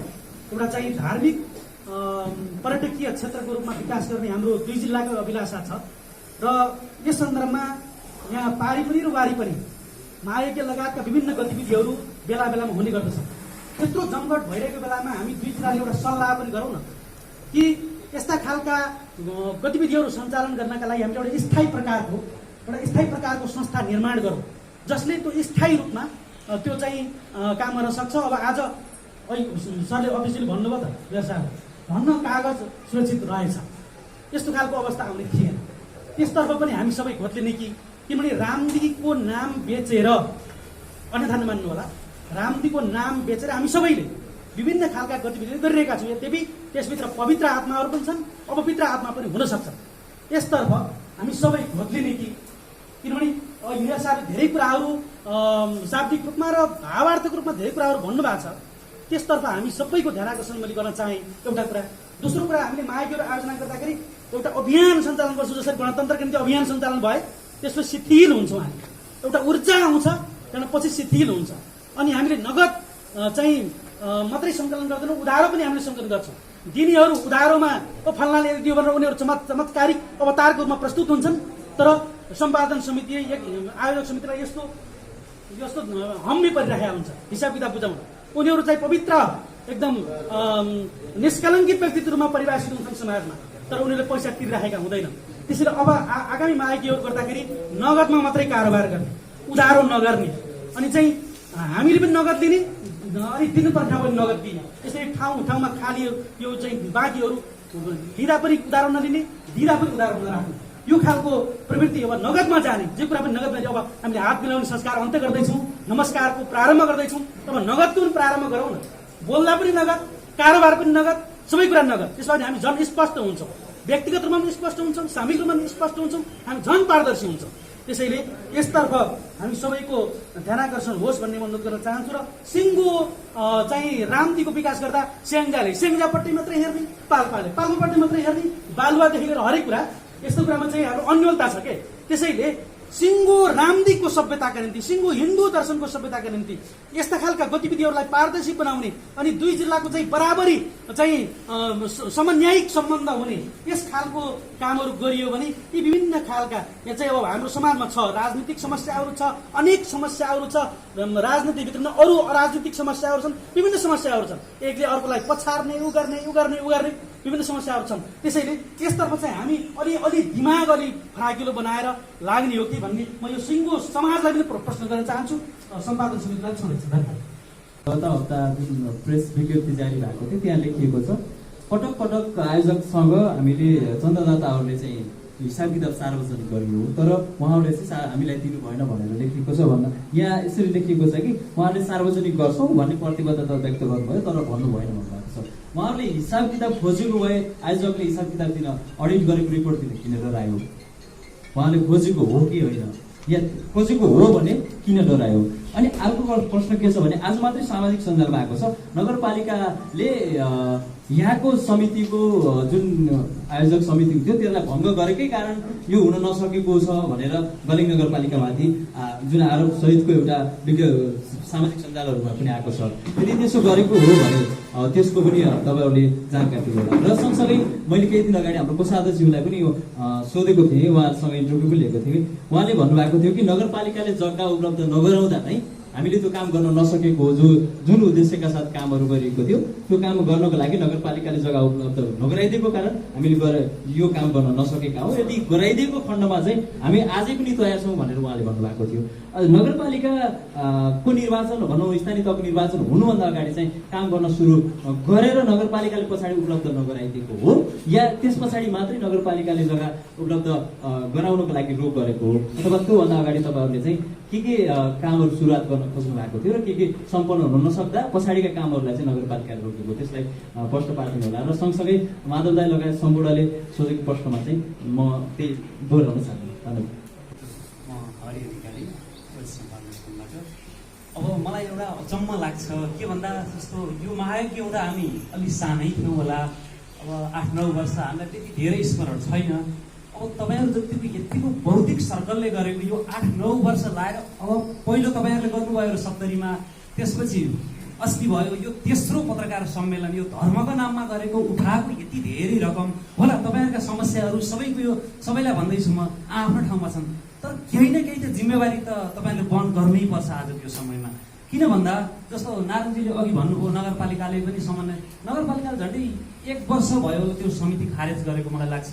एउटा चाहिँ धार्मिक पर्यटकीय क्षेत्रको रूपमा विकास गर्ने हाम्रो 2 जिल्लाको अभिलाषा छ र यस सन्दर्भमा यहाँ पारी पनि र वारी पनि महायज्ञ लगायतका विभिन्न गतिविधिहरू बेला बेलामा हुने गर्दछ। त्यत्रो जमघट भइरहेको बेलामा हामी 2 जिल्लाले एउटा सल्लाह पनि गरौँ न कि यस्ता खालका गतिविधिहरू सञ्चालन गर्नका लागि हामीले एउटा स्थायी प्रकारको संस्था निर्माण गरौँ जसले त्यो स्थायी रूपमा त्यो चाहिँ काम गर्न सक्छ। अब आज सरले अफिसियली भन्नुभयो त भन्न कागज सुरक्षित रहेछ, यस्तो खालको अवस्था आउने थिएन। त्यसतर्फ पनि हामी सबै घोत्लिने कि किनभने रामदीको नाम बेचेर, अन्यथा नमान्नु होला, रामदीको नाम बेचेर हामी सबैले विभिन्न खालका गतिविधिहरू गरिरहेका छौँ। यद्यपि त्यसभित्र पवित्र आत्माहरू पनि छन्, अपवित्र आत्मा पनि हुन सक्छ। यसतर्फ हामी सबै घोत्लिने कि किनभने युएसआरले धेरै कुराहरू शाब्दिक रूपमा र भावार्थक रूपमा धेरै कुराहरू भन्नुभएको छ। त्यसतर्फ हामी सबैको ध्यानाकर्षण मैले गर्न चाहेँ एउटा कुरा। दोस्रो कुरा, हामीले महायज्ञहरू आयोजना गर्दाखेरि एउटा अभियान सञ्चालन गर्छौँ। जसरी गणतन्त्रका निम्ति अभियान सञ्चालन भयो त्यसपछि शिथिल हुन्छौँ हामी, एउटा ऊर्जा आउँछ त्यहाँबाट पछि शिथिल हुन्छ। अनि हामीले नगद चाहिँ मात्रै सङ्कलन गर्दैनौँ, उधारो पनि हामीले सङ्कलन गर्छौँ। दिनेहरू उधारोमा फल्नाले दियो भनेर उनीहरू चमत्कारिक अवतारको रूपमा प्रस्तुत हुन्छन्, तर सम्पादन समिति आयोजक समितिलाई यस्तो हम्मी परिरहेका हुन्छ हिसाब किताब बुझाउन। उनीहरू चाहिँ पवित्र एकदम निष्कलङ्कित व्यक्तित्व रूपमा परिभाषित हुन्छन् समाजमा, तर उनीहरूले पैसा तिरिरहेका हुँदैन। त्यसैले अब आगामी महायज्ञहरू गर्दाखेरि नगदमा मात्रै कारोबार गर्ने, उधारो नगर्ने, अनि चाहिँ हामीले पनि नगद दिने अनि दिनुपर्ने पनि नगद दिने। त्यसरी ठाउँमा खाली यो चाहिँ बाँकीहरू लिँदा पनि उधारो नलिने, दिँदा पनि उधारो नराख्ने, यो खालको प्रवृत्ति अब नगदमा जाने। जे कुरा पनि नगदमा जाने। अब हामीले हात मिलाउने संस्कार अन्त्य गर्दैछौँ, नमस्कारको प्रारम्भ गर्दैछौँ। अब नगदको पनि प्रारम्भ गरौँ न, बोल्दा पनि नगद, कारोबार पनि नगद, सबै कुरा नगद। त्यसो भने हामी झन् स्पष्ट हुन्छौँ, व्यक्तिगत रूपमा पनि स्पष्ट हुन्छौँ, सामूहिक रूपमा पनि स्पष्ट हुन्छौँ, हामी झन् पारदर्शी हुन्छौँ। त्यसैले यसतर्फ हामी सबैको ध्यानाकर्षण होस् भन्ने अनुरोध गर्न चाहन्छु। र सिङ्गो चाहिँ रामदीको विकास गर्दा स्याङ्जापट्टि मात्रै हेर्ने, पाल्पापट्टि मात्रै हेर्ने, बालुवादेखि लिएर हरेक कुरा यस्तो कुरामा चाहिँ हाम्रो अन्योलता छ के। त्यसैले सिङ्गो रामदीको सभ्यताका निम्ति, सिङ्गो हिन्दू दर्शनको सभ्यताका निम्ति यस्ता खालका गतिविधिहरूलाई पारदर्शी बनाउने अनि 2 जिल्लाको चाहिँ बराबरी चाहिँ समन्यायिक सम्बन्ध हुने यस खालको कामहरू गरियो भने यी विभिन्न खालका यहाँ चाहिँ अब हाम्रो समाजमा छ, राजनीतिक समस्याहरू छ, अनेक समस्याहरू छ, राजनीतिभित्र अरू अराजनीतिक समस्याहरू छन्, विभिन्न समस्याहरू छन्, एकले अर्कोलाई पछार्ने, उ गर्ने विभिन्न समस्याहरू छन्। त्यसैले यसतर्फ चाहिँ हामी अलि दिमाग अलि फराकिलो बनाएर लाग्ने हो कि भन्ने म यो सिङ्गो समाजलाई पनि प्रश्न गर्न चाहन्छु। सम्पादन समितिलाई छँदैछ। धन्यवाद। गत हप्ता जुन प्रेस विज्ञप्ति जारी भएको थियो त्यहाँ लेखिएको छ, पटक आयोजकसँग हामीले चन्ददाताहरूले चाहिँ हिसाब किताब सार्वजनिक गरियो, तर उहाँहरूले चाहिँ हामीलाई दिनु भएन भनेर लेखिएको छ। भन्दा यहाँ यसरी लेखिएको छ कि उहाँहरूले सार्वजनिक गर्छौँ भन्ने प्रतिबद्धता व्यक्त गर्नुभयो, तर भन्नु भएन भन्नुभएको छ। उहाँहरूले हिसाब किताब खोजेको भए आयोजकले हिसाब किताब दिन अडिट गरेको रिपोर्ट दिन किन डरायो? उहाँले खोजेको हो कि होइन, या खोजेको हो भने किन डरायो? अनि अर्को प्रश्न के छ भने आज मात्रै सामाजिक सञ्जालमा आएको छ, नगरपालिकाले यहाँको समितिको जुन आयोजक समिति थियो त्यसलाई भङ्ग गरेकै कारण यो हुन नसकेको छ भनेर गलिङ नगरपालिकामाथि जुन आरोप सहितको एउटा सामाजिक सञ्जालहरूमा पनि आएको छ। यदि त्यसो गरेको हो भने त्यसको पनि तपाईँहरूले जानकारी होला। र सँगसँगै मैले केही दिन अगाडि हाम्रो कोषाध्यक्षज्यूलाई पनि सोधेको थिएँ, उहाँसँग इन्टरभ्यू पनि लिएको थिएँ। उहाँले भन्नुभएको थियो कि नगरपालिकाले जग्गा उपलब्ध नगराउँदा नै हामीले त्यो काम गर्न नसकेको हो। जुन उद्देश्यका साथ कामहरू गरिएको थियो त्यो काम गर्नको लागि नगरपालिकाले जग्गा उपलब्ध नगराइदिएको कारण हामीले यो काम गर्न नसकेका हौँ। यदि गराइदिएको खण्डमा चाहिँ हामी आजै पनि तयार छौँ भनेर उहाँले भन्नुभएको थियो। नगरपालिकाको निर्वाचन भनौँ, स्थानीय तहको निर्वाचन हुनुभन्दा अगाडि चाहिँ काम गर्न सुरु गरेर नगरपालिकाले पछाडि उपलब्ध नगराइदिएको हो, या त्यस पछाडि मात्रै नगरपालिकाले जग्गा उपलब्ध गराउनको लागि रोक गरेको हो, अथवा त्योभन्दा अगाडि तपाईँहरूले चाहिँ के कामहरू सुरुवात गर्न खोज्नु भएको थियो र के सम्पन्न हुन नसक्दा पछाडिका कामहरूलाई चाहिँ नगरपालिकाले रोकेको, त्यसलाई प्रश्न पार्दिनु होला। र सँगसँगै माधव दाई लगायत सम्पूर्णले सोधेको प्रश्नमा चाहिँ म त्यही दोहोऱ्याउन चाहन्छु। धन्यवाद। म हरि अधिकारी अब मलाई एउटा अचम्म लाग्छ के भन्दा जस्तो यो महायज्ञ हुँदा हामी अलि सानै थियौँ होला, अब 8-9 वर्ष हामीलाई त्यति धेरै स्मरण छैन। अब तपाईँहरू जतिको यतिको बौद्धिक सर्कलले गरेको यो 8-9 वर्ष लाएर अब पहिलो तपाईँहरूले गर्नुभयो 70मा, त्यसपछि अस्ति भयो यो तेस्रो पत्रकार सम्मेलन, यो धर्मको नाममा गरेको उठाएको यति धेरै रकम होला। तपाईँहरूका समस्याहरू सबैको यो सबैलाई भन्दैछु म आफ्नो ठाउँमा छन्, तर केही न केही त जिम्मेवारी त तपाईँहरूले बन्द गर्नै पर्छ आजको यो समयमा। किन भन्दा जस्तो नारायणजीले अघि भन्नुभयो नगरपालिकाले पनि समन्वय, नगरपालिकाले झन्डै 1 वर्ष भयो त्यो समिति खारेज गरेको मलाई लाग्छ,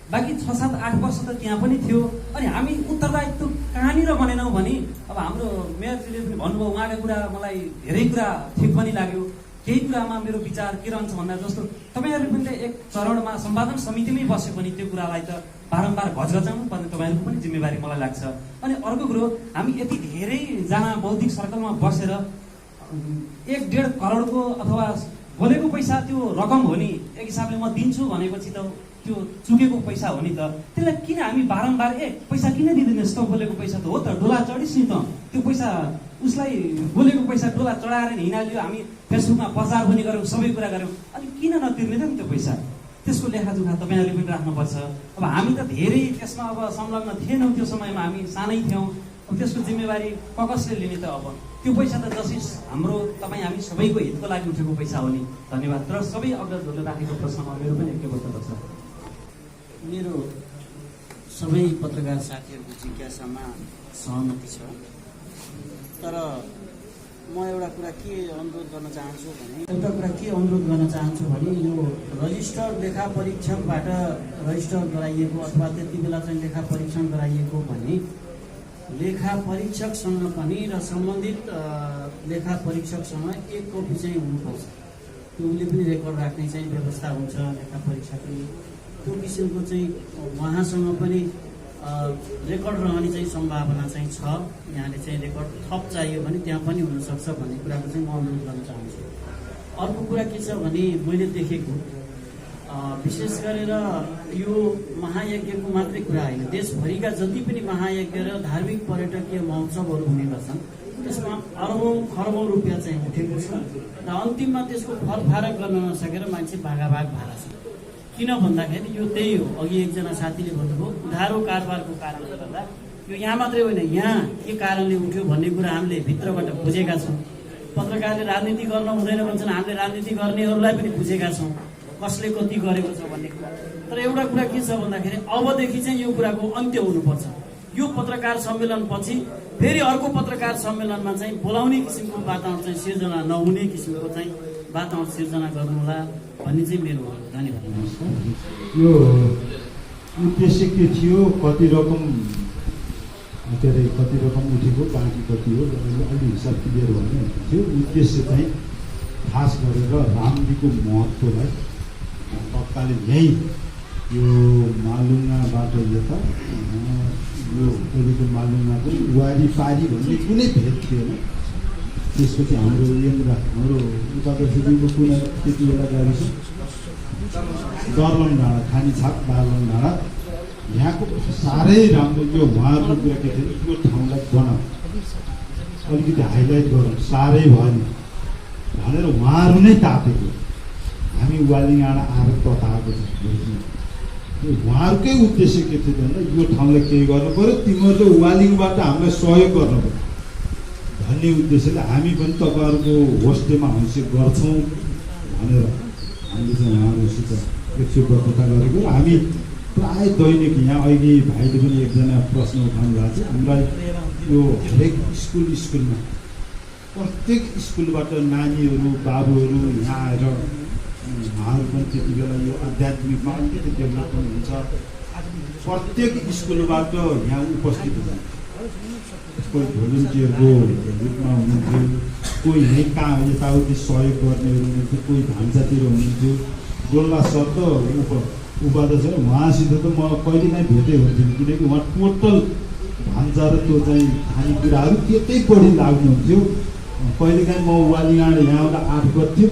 बाँकी 6-7-8 वर्ष त त्यहाँ पनि थियो। अनि हामी उत्तरदायित्व कहाँनिर बनेनौँ भने अब हाम्रो मेयरजीले पनि भन्नुभयो, उहाँको कुरा मलाई धेरै कुरा ठिक पनि लाग्यो। केही कुरामा मेरो विचार के रहन्छ भन्दा जस्तो तपाईँहरूले पनि एक चरणमा सम्पादन समितिमै बसे पनि त्यो कुरालाई त बारम्बार घचघचाउनु पर्ने तपाईँहरूको पनि जिम्मेवारी मलाई लाग्छ। अनि अर्को कुरो, हामी यति धेरैजना बौद्धिक सर्कलमा बसेर 1-1.5 करोडको अथवा बोलेको पैसा त्यो रकम हो नि, एक हिसाबले म दिन्छु भनेपछि त त्यो चुकेको पैसा हो नि त, त्यसलाई किन हामी बारम्बार पैसा किन दिँदैनस् त, बोलेको पैसा त हो त, डोला चढिस् नि त, त्यो पैसा उसलाई बोलेको पैसा डोला चढाएर हिँडाल्यो, हामी फेसबुकमा प्रचार पनि गऱ्यौँ, सबै कुरा गऱ्यौँ, अनि किन नतिर्ने त नि त्यो पैसा, त्यसको लेखाजोखा तपाईँहरूले पनि राख्नुपर्छ। अब हामी त धेरै त्यसमा अब संलग्न थिएनौँ, त्यो समयमा हामी सानै थियौँ, अब त्यसको जिम्मेवारी कसले लिने त, अब त्यो पैसा त जसै हाम्रो तपाईँ हामी सबैको हितको लागि उठेको पैसा हो नि। धन्यवाद। र सबै अग्रजहरूले राखेको प्रश्नमा मेरो पनि एक वक्तव्य छ। मेरो सबै पत्रकार साथीहरूको जिज्ञासामा सहमति छ, तर म एउटा कुरा के अनुरोध गर्न चाहन्छु भने यो रजिस्टर लेखा परीक्षकबाट रजिस्टर गराइएको अथवा त्यति बेला चाहिँ लेखा परीक्षण गराइएको भने लेखा परीक्षकसँग पनि र सम्बन्धित लेखा परीक्षकसँग एक कपी चाहिँ हुनुपर्छ, त्यो उसले पनि रेकर्ड राख्ने चाहिँ व्यवस्था हुन्छ लेखा परीक्षकले, त्यो किसिमको चाहिँ उहाँसँग पनि रेकर्ड रहने चाहिँ सम्भावना चाहिँ छ। यहाँले चाहिँ रेकर्ड थप चाहियो भने त्यहाँ पनि हुनसक्छ भन्ने कुराको चाहिँ म अनुरोध गर्न चाहन्छु। अर्को कुरा के छ भने मैले देखेको विशेष गरेर यो महायज्ञको मात्रै कुरा होइन, देशभरिका जति पनि महायज्ञ र धार्मिक पर्यटकीय महोत्सवहरू हुने गर्छन् त्यसमा अरबौँ खरबौँ रुपियाँ चाहिँ उठेको छ र अन्तिममा त्यसको फलफारक गर्न नसकेर मान्छे भागाभाग भएर छ। किन भन्दाखेरि यो त्यही हो, अघि एकजना साथीले भन्नुभयो उधारो कारोबारको कारणले गर्दा यो यहाँ मात्रै होइन, यहाँ के कारणले उठ्यो भन्ने कुरा हामीले भित्रबाट बुझेका छौँ। पत्रकारले राजनीति गर्न हुँदैन भन्छन्, हामीले राजनीति गर्नेहरूलाई पनि बुझेका छौँ कसले कति गरेको छ भन्ने कुरा। तर एउटा कुरा के छ भन्दाखेरि अबदेखि चाहिँ यो कुराको अन्त्य हुनुपर्छ। यो पत्रकार सम्मेलन पछि फेरि अर्को पत्रकार सम्मेलनमा चाहिँ बोलाउने किसिमको वातावरण चाहिँ सिर्जना नहुने किसिमको चाहिँ वातावरण सिर्जना गर्नुहोला भन्ने चाहिँ मेरो हो। धन्यवाद। यो उद्देश्य के थियो, कति रकम उठेको, बाँकी कति हो, अलि हिसाब क्लियर भन्ने थियो। उद्देश्य चाहिँ खास गरेर रामजीको महत्त्वलाई तत्कालीन यही यो मालुङाबाट यता यो अहिलेको मालुङाको वारिपारी भन्ने कुनै भेद थिएन। त्यसपछि हाम्रो उपाध्यक्षज्यूको कुनै त्यति बेला गाविस दर्लन डाँडा, खानीछाप बार्लन डाँडा, यहाँको साह्रै राम्रो यो उहाँहरूको कुरा के थियो, यो ठाउँलाई बनाऊ, अलिकति हाइलाइट गरौँ, साह्रै भयो नि भनेर उहाँहरू नै तापेको। हामी वालिङाडा आएर तताएको थियो। उहाँहरूकै उद्देश्य के थियो भन्दा यो ठाउँलाई केही गर्नु पऱ्यो, तिमीहरूले वालिङबाट हामीलाई सहयोग गर्नु पऱ्यो भन्ने उद्देश्यले हामी पनि तपाईँहरूको होस्टेमा हैसियत गर्छौँ भनेर हामीले चाहिँ उहाँहरूसित एकचोटि गरेको। हामी प्राय दैनिक यहाँ अहिले भाइले पनि एकजना प्रश्न उठाउनु भएको छ, हामीलाई यो हरेक स्कुलमा प्रत्येक स्कुलबाट नानीहरू बाबुहरू यहाँ आएर उहाँहरू पनि त्यति बेला यो आध्यात्मिकमा अलिकति डेभलपमेन्ट हुन्छ। प्रत्येक स्कुलबाट यहाँ उपस्थित हुनुहुन्छ। कोही भोलिन्टियरको रूपमा हुनुहुन्थ्यो, कोही यहीँ कहाँ यताउति सहयोग गर्नेहरू हुनुहुन्थ्यो, कोही भान्सातिर हुनुहुन्थ्यो। डोल्ला सर त उपाध्यक्ष उहाँसित त म कहिलेकाहीँ भेटै हुन्थ्यो, किनकि उहाँ टोटल भान्सा र त्यो चाहिँ खानेकुराहरू त्यतै बढी लाग्नुहुन्थ्यो। कहिलेकाहीँ म वालीगाँड यहाँ आउँदा 8 बज्थ्यो,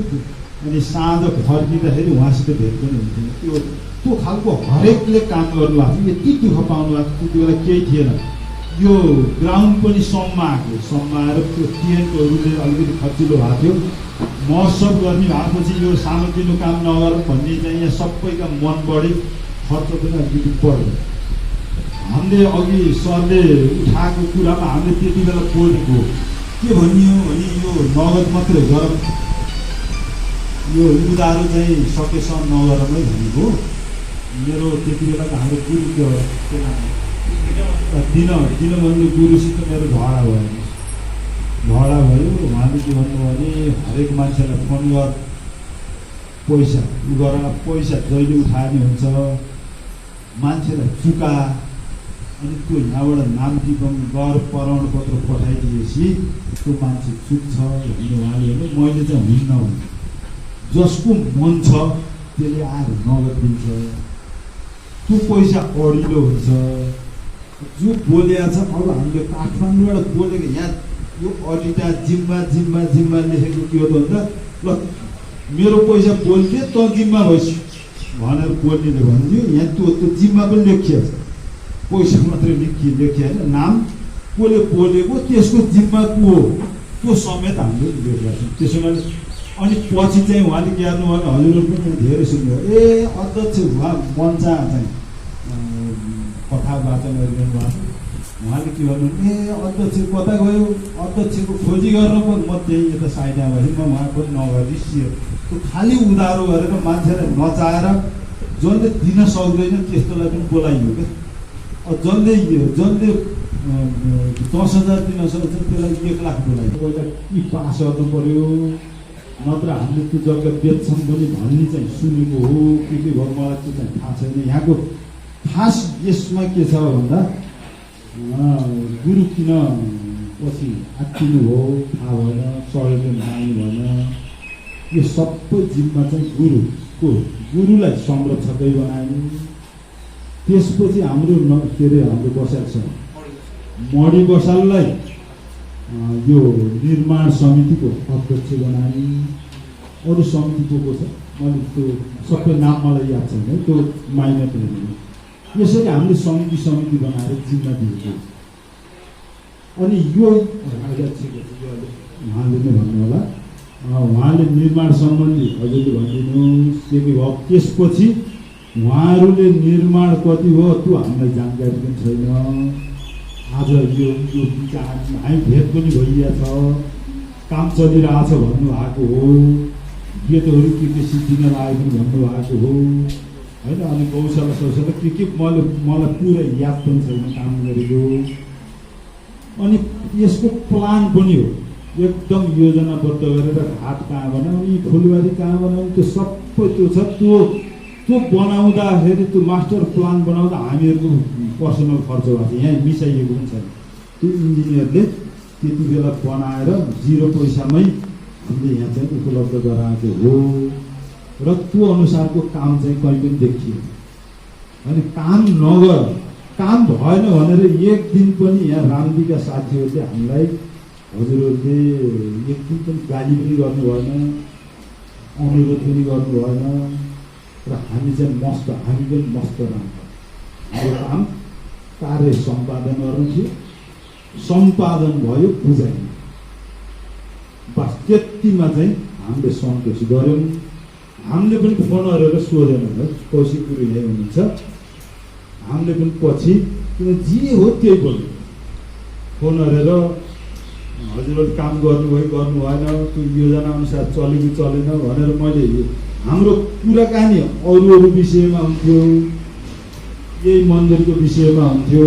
अनि साँझ फर्किँदाखेरि उहाँसित भेट पनि हुन्थ्यो। त्यो खालको हरेकले काम गर्नुभएको थियो। यति दुःख पाउनु भएको थियो, त्यति बेला केही थिएन। यो ग्राउन्ड पनि सम्म आएको, सम्म आएर त्यो टेन्टहरूले अलिकति खर्चिलो भएको थियो। महोत्सव गर्ने भएपछि यो सानोतिनो काम नगर भन्ने चाहिँ यहाँ सबैका मन बढ्यो, खर्च पनि अलिकति बढ्यो। हामीले अघि सरले उठाएको कुरामा हामीले त्यति बेला बोलेको के भनियो भने यो नगद मात्रै गरौँ, यो उधारो चाहिँ सकेसम्म नगरमै भनेको। मेरो त्यति बेलाको हाम्रो गुरु दिनबन्धु गुरुसित मेरो झगडा भयो। उहाँले के भन्नु भने हरेक मान्छेलाई फोन गर, पैसा गर, पैसा जहिले उठाने हुन्छ, मान्छेलाई चुका, अनि त्यो यहाँबाट नाम टिपम गर, प्रमाणपत्र पठाइदिएपछि त्यो मान्छे चुक्छ भन्ने उहाँले भने। मैले चाहिँ हुन्न, जसको मन छ त्यसले आएर नगद दिन्छ, त्यो पैसा अडिलो हुन्छ। जो बोलेको छ, अब हामीले काठमाडौँबाट बोलेको यहाँ यो अडिटा जिम्मा लेखेको के हो त भन्दा ल मेरो पैसा बोल्थे त जिम्मा भइस् भनेर बोल्नेले भनिदियो। यहाँ त्यो जिम्मा पनि लेखिएको छ, पैसा मात्रै लेखिएको छैन, नाम कसले बोलेको त्यसको जिम्मा को हो त्यो समेत हामीले लेखेका छौँ। त्यसो गरी अनि पछि चाहिँ उहाँले के गर्नु भने हजुरहरू पनि धेरै सुन्नुभयो। ए अध्यक्ष उहाँ मञ्चा चाहिँ कथा वाचन गरिरहनु भएको छ। उहाँले के गर्नु, ए अध्यक्ष कता गयो, अध्यक्षको खोजी गर्न पनि म त्यही यता साइडमा भएँ, म उहाँ पनि नगरिसियो। त्यो खालि उधारो गरेर मान्छेलाई नचाहेर जसले दिन सक्दैन त्यस्तोलाई पनि बोलाइयो क्या। जसले 10,000 दिन सक्छ त्यसलाई 1 लाख बोलाइयो। पहिला कि पास गर्नु पऱ्यो, नत्र हामीले त्यो जग्गा बेच्छौँ पनि भन्ने चाहिँ सुनेको हो के भयो मलाई त्यो चाहिँ थाहा छैन। यहाँको खास यसमा के छ भन्दा गुरु किन पछि आत्तिनु हो थाहा भएन, सहयोग माग्नु भएन। यो सबै जिम्मा चाहिँ गुरुलाई संरक्षकै बनायो। त्यसपछि हाम्रो के अरे हाम्रो बसाल छ मडी बसाललाई यो निर्माण समितिको अध्यक्ष बनाए। अरू समितिको को छ मैले त्यो सबै नाम मलाई याद छैन, त्यो माइनर हेर्नु। यसरी हामीले समिति बनाएर जिम्मा दिएको। अनि यो उहाँले नै भन्नु होला, उहाँले निर्माण सम्बन्धी हजुरले भनिदिनुहोस् के भयो। त्यसपछि उहाँहरूले निर्माण कति हो त्यो हामीलाई जानकारी पनि छैन। आज यो विचार हामी भेट पनि भइरहेछ, काम चलिरहेछ भन्नुभएको हो। गेटहरू के सिद्धिन लागेको पनि भन्नुभएको हो होइन। अनि गौशाला सौशाला के मलाई पुरै याद पनि छैन काम गरेको। अनि यसको प्लान पनि हो, एकदम योजनाबद्ध गरेर घाट कहाँ बनाउने, फुलबारी कहाँ बनाउने, त्यो सबै त्यो छ। त्यो बनाउँदाखेरि त्यो मास्टर प्लान बनाउँदा हामीहरूको पर्सनल खर्च भएको छ, यहाँ मिसाइएको पनि छैन। त्यो इन्जिनियरले त्यति बेला बनाएर 0 पैसामै हामीले यहाँ चाहिँ उपलब्ध गराएको हो। र त्यो अनुसारको काम चाहिँ कहीँ पनि देखियो। अनि काम काम भएन भनेर एक दिन पनि यहाँ रामदीका साथीहरूले हामीलाई हजुरहरूले एक दिन पनि गाली पनि गर्नु भएन, अनुरोध पनि गर्नु भएन। र हामी पनि मस्त राम्रो हाम्रो काम कार्य सम्पादन गर्नु थियो। सम्पादन भयो, बुझाइ बस त्यतिमा चाहिँ हामीले सन्तोष गऱ्यौँ। हामीले पनि फोन गरेर सोधेन, कौशिक गुरु यही हुनुहुन्छ, हामीले पनि पछि जे हो त्यही बोल्यो। फोन गरेर हजुरहरूले काम गर्नुभयो गर्नु भएन, त्यो योजना अनुसार चलेको चलेन भनेर मैले हाम्रो कुराकानी अरू विषयमा हुन्थ्यो, यही मन्दिरको विषयमा हुन्थ्यो।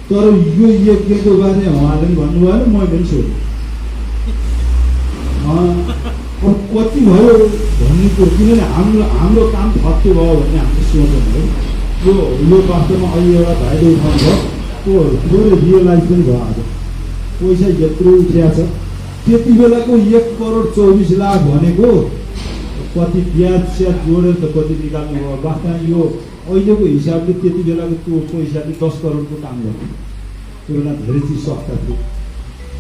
तर यो यज्ञको बारे उहाँले पनि भन्नुभयो, मैले पनि सोधेँ। कति भयो भन्ने कुरो, किनभने हाम्रो काम खत्तै भयो भन्ने हाम्रो सोच हो। यो वास्तवमा अहिले एउटा भाइले उठाउनु भयो, त्यो थोरै रियलाइज पनि भयो। आज पैसा यत्रो उठिया छ, त्यति बेलाको 1,24,00,000 भनेको कति ब्याज स्याज जोडेर त कति निकाल्नु भयो। वास्तवमा यो अहिलेको हिसाबले त्यति बेलाको त्यो पैसाले 10 करोडको काम गर्यो। त्यो बेला धेरै चिज सस्ता थियो।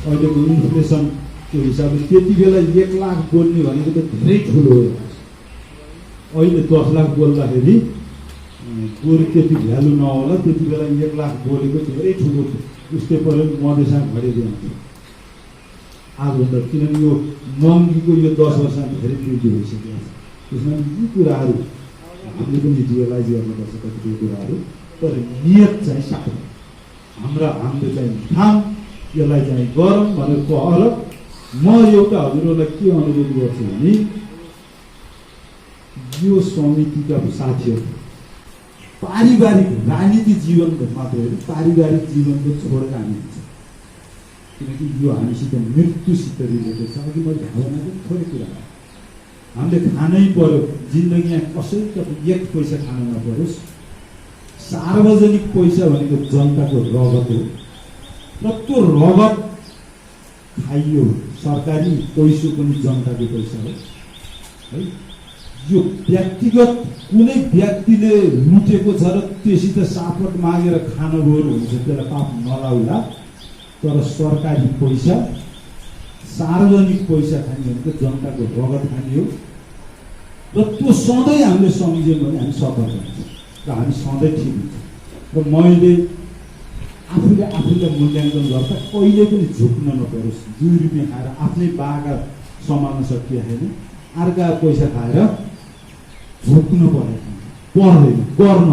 अहिलेको इन्फ्लेसनको हिसाबले त्यति बेला 1 लाख बोल्ने भनेको त धेरै ठुलो हो। अहिले 10 लाख बोल्दाखेरि बरु त्यति भ्यालु नहोला, त्यति बेला 1 लाख बोलेको धेरै ठुलो उस्तै पऱ्यो मधेसमा घटिदिन्छ आजभन्दा। किनभने यो महँगीको यो 10 वर्षमा धेरै वृद्धि भइसकेको छ। त्यसमा यी कुराहरू हामीले पनि रियलाइज गर्नुपर्छ कतिपय कुराहरू। तर नियत चाहिँ साथै हाम्रो चाहिँ ठाम यसलाई चाहिँ गरौँ भनेर कहर। म एउटा हजुरहरूलाई के अनुरोध गर्छु भने यो समितिका साथीहरू पारिवारिक राजनीति जीवन मात्र होइन, पारिवारिक जीवनको छोडेर हामी हुन्छ। किनकि यो हामीसित मृत्युसित रिलेटेड छ। अघि मैले भावनाको थोरै कुरा हामीले खानै पर्यो, जिन्दगी यहाँ कसैको 1 पैसा खान नपरोस्। सार्वजनिक पैसा भनेको जनताको रगत हो र त्यो रगत खाइयो। सरकारी पैसा पनि जनताको पैसा हो है। यो व्यक्तिगत कुनै व्यक्तिले लुटेको छ र त्योसित सापट मागेर खानुभयो हुन्छ, त्यसलाई पाप नलाउला। तर सरकारी पैसा सार्वजनिक पैसा खाने भनेको जनताको रगत खाने हो र त्यो सधैँ हामीले सम्झ्यौँ भने हामी सफल हुन्छ र हामी सधैँ ठिक हुन्छ। र मैले आफूले मूल्याङ्कन गर्दा कहिले पनि झुक्न नपरोस्। 2 रुपियाँ खाएर आफ्नै बागा सम्हाल्न सकिएन, अर्का पैसा खाएर झुक्नु पर्दैन, गर्न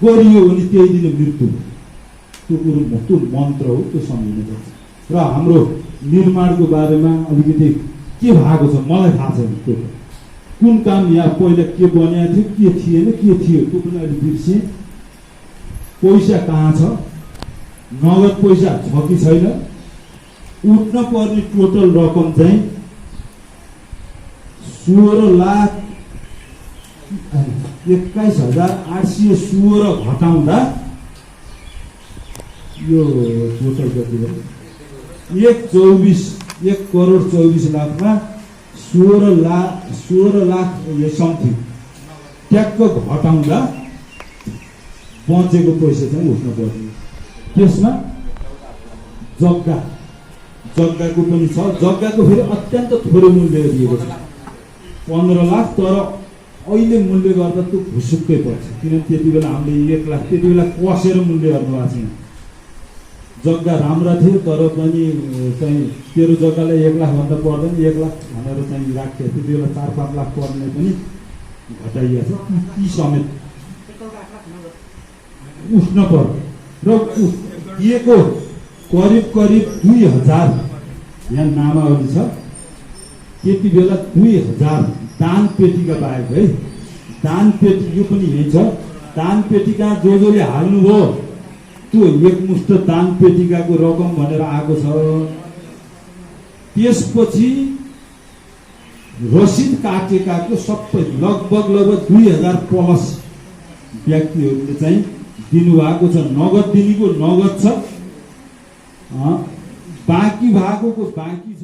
गरियो भने त्यही दिन मृत्यु। त्यो कुरो त्यो मन्त्र हो, त्यो सम्झिनुपर्छ। र हाम्रो निर्माणको बारेमा अलिकति के भएको छ मलाई थाहा छैन। त्यो कुन काम यहाँ पहिला के बनिएको थियो, के थिएन, के थियो त्यो पनि अहिले बिर्सेँ। पैसा कहाँ छ, नगद पैसा छ कि छैन, उठ्न पर्ने टोटल रकम चाहिँ 16,21,816 घटाउँदा यो टोटल कति भयो? 1,24,00,000मा 16 लाख समथिङ ट्याक्क घटाउँदा बचेको पैसा चाहिँ उठ्न पर्ने। त्यसमा जग्गाको पनि छ। जग्गाको फेरि अत्यन्त थोरै मूल्य दिएको छ, 15 लाख। तर अहिले मूल्य गर्दा त्यो भुसुक्कै पर्छ, किनभने त्यति बेला हामीले 1 लाख त्यति बेला कसेर मूल्य गर्नु भएको छैन। जग्गा राम्रा थियो तर पनि चाहिँ तेरो जग्गालाई 1 लाखभन्दा पर्दैन, 1 लाख भनेर चाहिँ राख्थ्यो। त्यति बेला 4-5 लाख पर्ने पनि घटाइएको छ। ती समेत उठ्न पर्यो र दिएको करिब 2,000 यहाँ नामावली छ। त्यति बेला 2,000 दान पेटीका बाहेक है, दान पेटी यो पनि यही छ। दान पेटिका जसले हाल्नुभयो त्यो एकमुष्ट दान पेटिकाको रकम भनेर आएको छ। त्यसपछि रसिद काटेकाको सबै लगभग 2,000 प्लस व्यक्तिहरूले चाहिँ दिनुभएको छ। नगद दिनेको नगद छ, बाँकी भएको बाँकी छ।